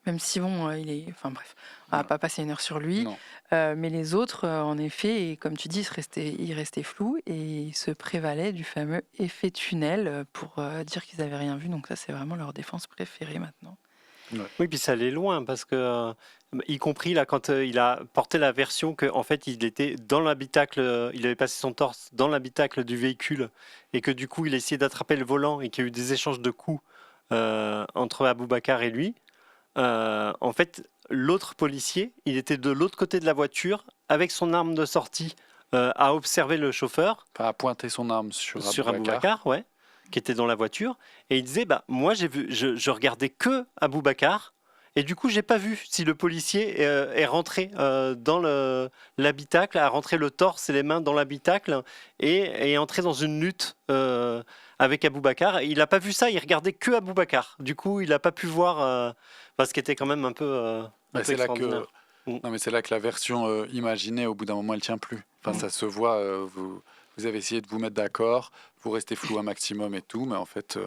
Même si enfin bref, on va pas passer une heure sur lui. Mais les autres, en effet, et comme tu dis, ils restaient flous et ils se prévalaient du fameux effet tunnel pour dire qu'ils avaient rien vu. Donc ça, c'est vraiment leur défense préférée maintenant. Oui, puis ça allait loin parce que, y compris là, quand il a porté la version qu'en fait il était dans l'habitacle, il avait passé son torse dans l'habitacle du véhicule et que du coup il a essayé d'attraper le volant et qu'il y a eu des échanges de coups entre Aboubacar et lui. En fait, l'autre policier, il était de l'autre côté de la voiture avec son arme de sortie à observer le chauffeur. À pointer son arme sur Aboubacar, ouais, qui était dans la voiture, et il disait moi je regardais que Aboubacar et du coup j'ai pas vu si le policier est rentré dans l'habitacle, a rentré le torse et les mains dans l'habitacle et est entré dans une lutte avec Aboubacar. Il a pas vu ça, il regardait que Aboubacar. Du coup il a pas pu voir ce qui était quand même un peu c'est là que non mais c'est là que la version imaginée au bout d'un moment elle tient plus. Ça se voit. Vous avez essayé de vous mettre d'accord, vous restez flou un maximum et tout, mais en fait,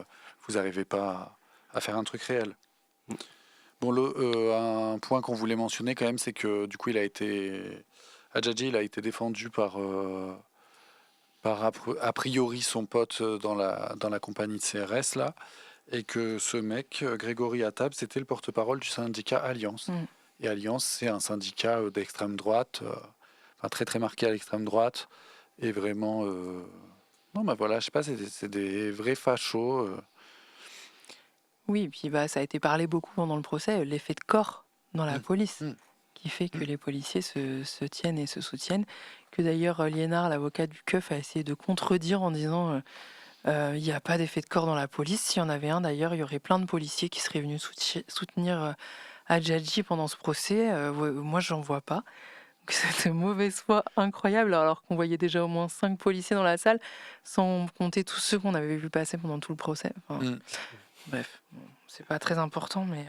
vous n'arrivez pas à faire un truc réel. Bon, un point qu'on voulait mentionner quand même, c'est que du coup, Adjadji, il a été défendu par a priori son pote dans la compagnie de CRS, là, et que ce mec, Grégory Attab, c'était le porte-parole du syndicat Alliance. Et Alliance, c'est un syndicat d'extrême droite, très très marqué à l'extrême droite. Et vraiment, je sais pas, c'est des vrais fachos. Oui, et puis ça a été parlé beaucoup pendant le procès, l'effet de corps dans la police, qui fait que les policiers se tiennent et se soutiennent. Que d'ailleurs, Liénard, l'avocat du keuf, a essayé de contredire en disant il n'y a pas d'effet de corps dans la police. S'il y en avait un, d'ailleurs, il y aurait plein de policiers qui seraient venus soutenir Adjadji pendant ce procès. Moi, j'en vois pas. C'était mauvaise foi incroyable, alors qu'on voyait déjà au moins 5 policiers dans la salle, sans compter tous ceux qu'on avait vu passer pendant tout le procès. Bref, c'est pas très important, mais...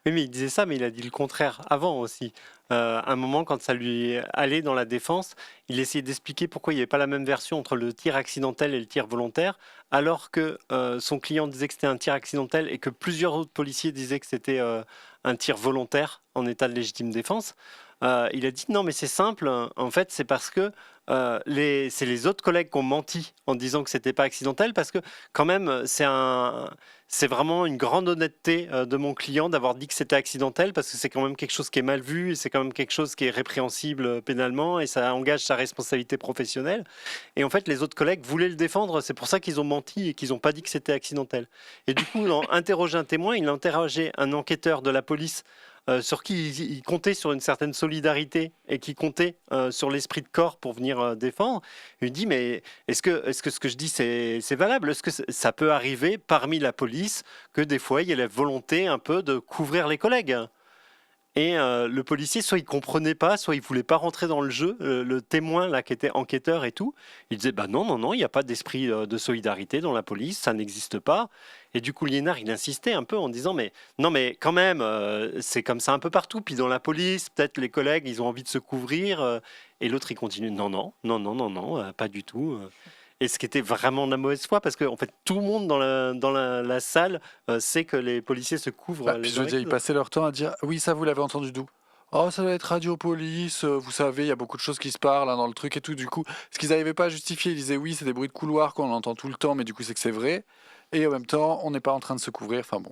Oui, mais il disait ça, mais il a dit le contraire avant aussi. À un moment, quand ça lui allait dans la défense, il essayait d'expliquer pourquoi il n'y avait pas la même version entre le tir accidentel et le tir volontaire, alors que son client disait que c'était un tir accidentel et que plusieurs autres policiers disaient que c'était un tir volontaire en état de légitime défense. Il a dit non, mais c'est simple, en fait, c'est parce que c'est les autres collègues qui ont menti en disant que c'était pas accidentel, parce que quand même, c'est vraiment une grande honnêteté de mon client d'avoir dit que c'était accidentel, parce que c'est quand même quelque chose qui est mal vu, et c'est quand même quelque chose qui est répréhensible pénalement, et ça engage sa responsabilité professionnelle. Et en fait, les autres collègues voulaient le défendre, c'est pour ça qu'ils ont menti et qu'ils n'ont pas dit que c'était accidentel. Et du coup, il a interrogé un témoin, il a interrogé un enquêteur de la police sur qui il comptait sur une certaine solidarité et qui comptait sur l'esprit de corps pour venir défendre. Il lui dit, mais est-ce que ce que je dis, c'est valable? Est-ce que ça peut arriver parmi la police que des fois, il y ait la volonté un peu de couvrir les collègues? Et le policier, soit il comprenait pas, soit il voulait pas rentrer dans le jeu. Le témoin là qui était enquêteur et tout, il disait bah non, il n'y a pas d'esprit de solidarité dans la police, ça n'existe pas. Et du coup, Liénard, il insistait un peu en disant mais non, mais quand même, c'est comme ça un peu partout. Puis dans la police, peut-être les collègues, ils ont envie de se couvrir. Et l'autre, il continue non, pas du tout. Et ce qui était vraiment de la mauvaise foi, parce que en fait, tout le monde dans la salle sait que les policiers se couvrent. Puis je veux dire, ils passaient leur temps à dire oui, ça vous l'avez entendu d'où? Oh, ça doit être Radio Police, vous savez, il y a beaucoup de choses qui se parlent hein, dans le truc et tout. Du coup, ce qu'ils n'arrivaient pas à justifier, ils disaient oui, c'est des bruits de couloir qu'on entend tout le temps, mais du coup, c'est que c'est vrai. Et en même temps, on n'est pas en train de se couvrir. Enfin bon.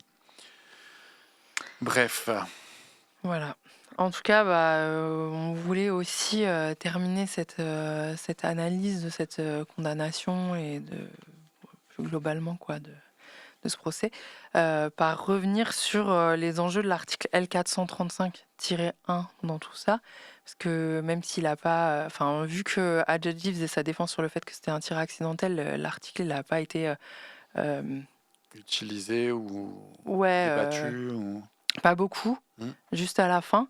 Bref. Voilà. En tout cas, on voulait aussi terminer cette analyse de cette condamnation et plus globalement de ce procès par revenir sur les enjeux de l'article L435-1 dans tout ça. Parce que même s'il n'a pas... vu que Hadjadji faisait sa défense sur le fait que c'était un tir accidentel, l'article n'a pas été... utilisé ou débattu Pas beaucoup, juste à la fin.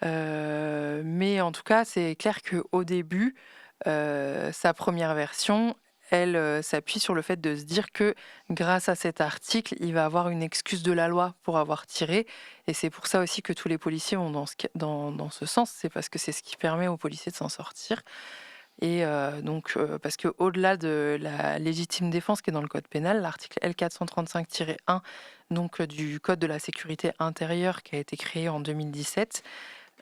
Mais en tout cas, c'est clair qu'au début, sa première version, elle s'appuie sur le fait de se dire que grâce à cet article, il va avoir une excuse de la loi pour avoir tiré. Et c'est pour ça aussi que tous les policiers vont dans ce sens. C'est parce que c'est ce qui permet aux policiers de s'en sortir. Et parce qu'au-delà de la légitime défense qui est dans le code pénal, l'article L435-1 du code de la sécurité intérieure qui a été créé en 2017,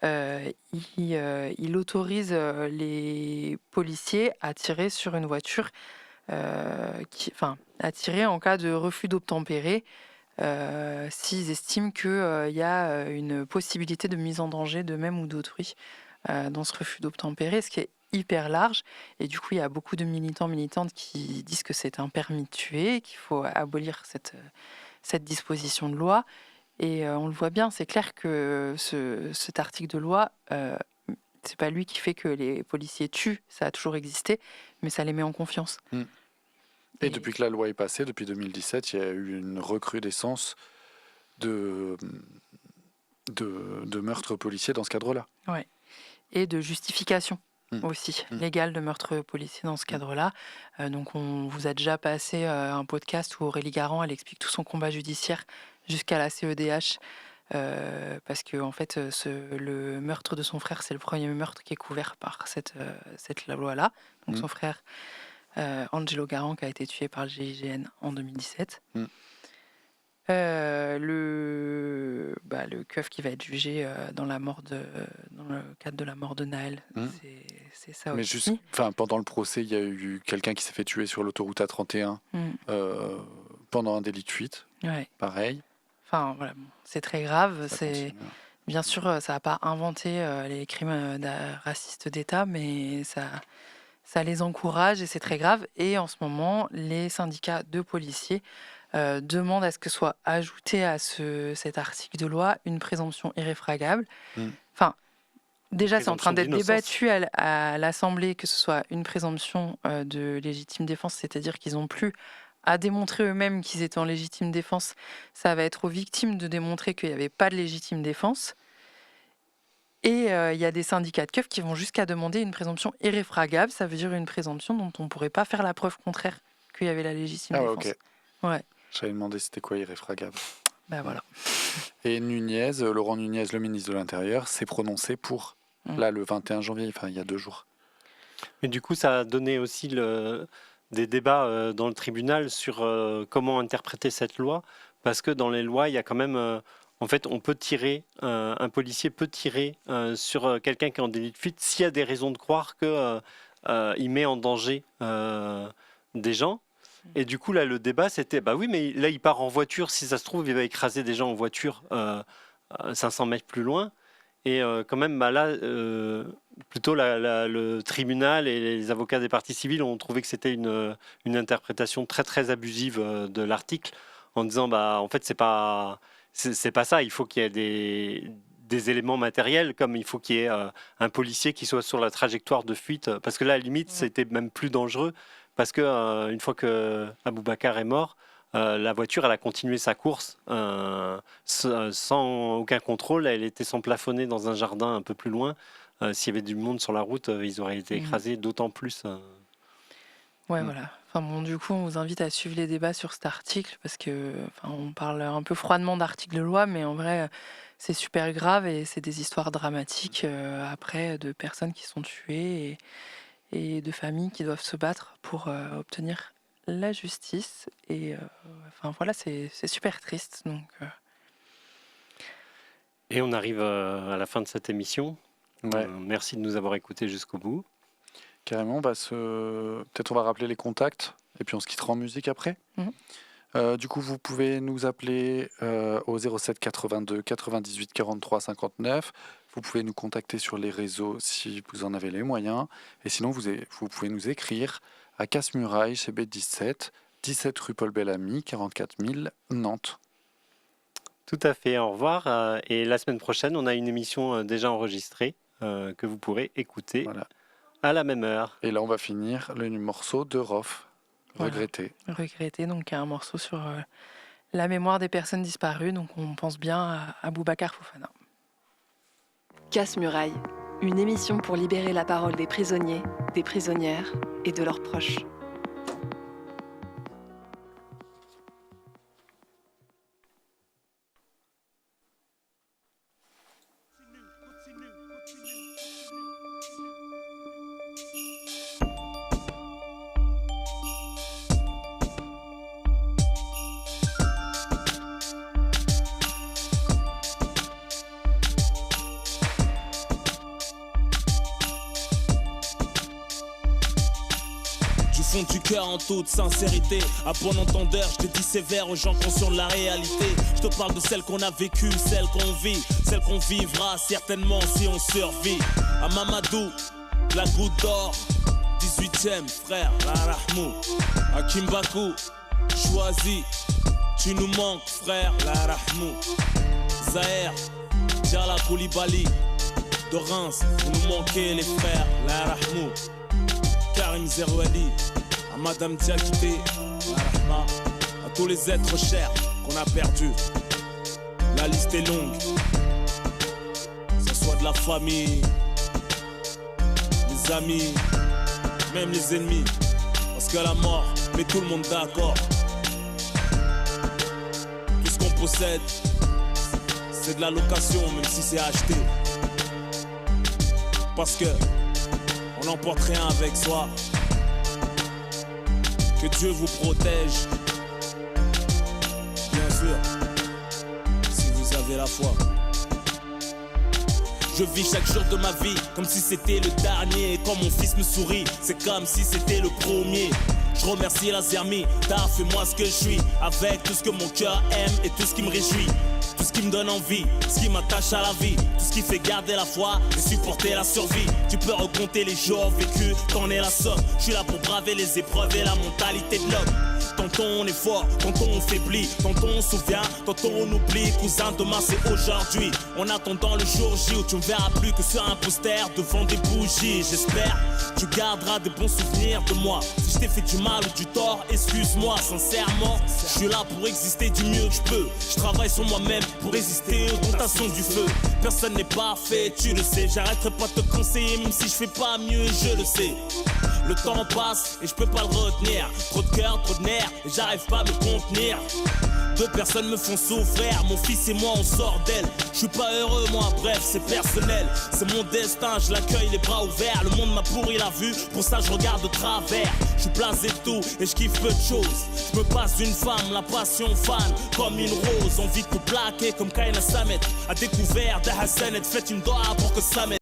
il autorise les policiers à tirer sur une voiture, à tirer en cas de refus d'obtempérer s'ils estiment qu'il y a une possibilité de mise en danger d'eux-mêmes ou d'autrui dans ce refus d'obtempérer, ce qui est hyper large. Et du coup, il y a beaucoup de militantes qui disent que c'est un permis de tuer, qu'il faut abolir cette disposition de loi. Et on le voit bien, c'est clair que cet article de loi, c'est pas lui qui fait que les policiers tuent, ça a toujours existé, mais ça les met en confiance. Et depuis que la loi est passée, depuis 2017, il y a eu une recrudescence de meurtres policiers dans ce cadre-là. Ouais. Et de justification aussi légale de meurtres policiers dans ce cadre-là. Donc on vous a déjà passé un podcast où Aurélie Garand, elle explique tout son combat judiciaire jusqu'à la CEDH, parce que en fait, le meurtre de son frère, c'est le premier meurtre qui est couvert par cette loi-là. Donc son frère, Angelo Garand, qui a été tué par le GIGN en 2017. Le keuf qui va être jugé dans le cadre de la mort de Naël, c'est ça mais aussi. Pendant le procès, il y a eu quelqu'un qui s'est fait tuer sur l'autoroute A31 pendant un délit de fuite. Ouais. Pareil. Voilà, c'est très grave. Bien sûr, ça n'a pas inventé les crimes racistes d'État, mais ça les encourage et c'est très grave. Et en ce moment, les syndicats de policiers demandent à ce que soit ajoutée à cet article de loi une présomption irréfragable. Déjà, c'est en train d'être débattu à l'Assemblée que ce soit une présomption de légitime défense, c'est-à-dire qu'ils n'ont plus à démontrer eux-mêmes qu'ils étaient en légitime défense. Ça va être aux victimes de démontrer qu'il n'y avait pas de légitime défense. Et il y a des syndicats de keufs qui vont jusqu'à demander une présomption irréfragable. Ça veut dire une présomption dont on ne pourrait pas faire la preuve contraire qu'il y avait la légitime défense. Ok. Ouais. J'avais demandé c'était quoi irréfragable. Voilà. Et Laurent Nunez, le ministre de l'Intérieur, s'est prononcé pour, là, le 21 janvier, il y a 2 jours. Mais du coup, ça a donné aussi des débats dans le tribunal sur comment interpréter cette loi, parce que dans les lois, il y a quand même... en fait, on peut tirer, un policier peut tirer sur quelqu'un qui est en délit de fuite s'il y a des raisons de croire que il met en danger des gens. Et du coup, là, le débat, c'était, bah oui, mais là, il part en voiture. Si ça se trouve, il va écraser des gens en voiture 500 mètres plus loin. Et quand même, bah là, plutôt le tribunal et les avocats des parties civiles ont trouvé que c'était une interprétation très, très abusive de l'article, en disant, bah, en fait, c'est pas ça. Il faut qu'il y ait des éléments matériels, comme il faut qu'il y ait un policier qui soit sur la trajectoire de fuite. Parce que là, à la limite, c'était même plus dangereux. Parce que une fois que Aboubacar est mort, la voiture, elle a continué sa course sans aucun contrôle. Elle était sans plafonner dans un jardin un peu plus loin. S'il y avait du monde sur la route, ils auraient été écrasés d'autant plus. Ouais, voilà. Enfin bon, du coup, on vous invite à suivre les débats sur cet article parce que, on parle un peu froidement d'articles de loi, mais en vrai, c'est super grave et c'est des histoires dramatiques après de personnes qui sont tuées et de familles qui doivent se battre pour obtenir la justice. Et voilà, c'est super triste. Donc, Et on arrive à la fin de cette émission. Ouais. Merci de nous avoir écoutés jusqu'au bout. Carrément, peut-être on va rappeler les contacts et puis on se quittera en musique après. Du coup, vous pouvez nous appeler au 07 82 98 43 59. Vous pouvez nous contacter sur les réseaux si vous en avez les moyens. Et sinon, vous pouvez nous écrire à Casse-Muraille chez B17, 17 rue Paul Bellamy, 44 000 Nantes. Tout à fait, au revoir. Et la semaine prochaine, on a une émission déjà enregistrée que vous pourrez écouter à la même heure. Et là, on va finir le morceau de Rof, Regretter. Regretter, donc un morceau sur la mémoire des personnes disparues. Donc on pense bien à Aboubacar Fofana. Casse-Muraille, une émission pour libérer la parole des prisonniers, des prisonnières et de leurs proches. Du cœur en toute sincérité, à bon entendeur, je te dis sévère aux gens conscients de la réalité. Je te parle de celle qu'on a vécue, celle qu'on vit, celle qu'on vivra certainement si on survit. À Mamadou, la goutte d'or, 18e frère, la Rahmou. À Kimbaku, choisi, tu nous manques frère, la Rahmou. Zahir, Djala Koulibaly, de Reims, vous nous manquez les frères, la Rahmou. Karim Zerouali, à Madame Diakité, à tous les êtres chers qu'on a perdus. La liste est longue, que ce soit de la famille, les amis, même les ennemis. Parce que la mort met tout le monde d'accord. Tout ce qu'on possède, c'est de la location, même si c'est acheté. Parce que on n'emporte rien avec soi. Que Dieu vous protège. Bien sûr, si vous avez la foi. Je vis chaque jour de ma vie comme si c'était le dernier. Et quand mon fils me sourit, c'est comme si c'était le premier. Je remercie la Zermi, t'as fait moi ce que je suis. Avec tout ce que mon cœur aime et tout ce qui me réjouit. Tout ce qui me donne envie, ce qui m'attache à la vie. Tout ce qui fait garder la foi et supporter la survie. Tu peux recompter les jours vécus, t'en es la somme. Je suis là pour braver les épreuves et la mentalité de l'homme. Tantôt on est fort, tantôt on faiblit. Tantôt on se souvient, tantôt on oublie. Cousin, demain c'est aujourd'hui. En attendant le jour J où tu me verras plus que sur un poster devant des bougies. J'espère tu garderas des bons souvenirs de moi. Si je t'ai fait du mal ou du tort, excuse-moi sincèrement. Je suis là pour exister du mieux que je peux. Je travaille sur moi-même pour résister aux tentations du feu. Personne n'est parfait, tu le sais. J'arrêterai pas de te conseiller même si je fais pas mieux, je le sais. Le temps passe et je peux pas le retenir. Trop de cœur, trop de nerfs et j'arrive pas à me contenir. Deux personnes me font souffrir, mon fils et moi on sort d'elle. Je suis pas heureux moi, bref c'est personnel. C'est mon destin, je l'accueille les bras ouverts. Le monde m'a pourri la vue, pour ça je regarde de travers. Je suis blasé de tout et je kiffe peu de choses. Je me passe d'une femme, la passion fan, comme une rose. Envie de tout plaquer comme Kaina Samet. A découvert de Hassanet, faites une doigt pour que ça m'aide.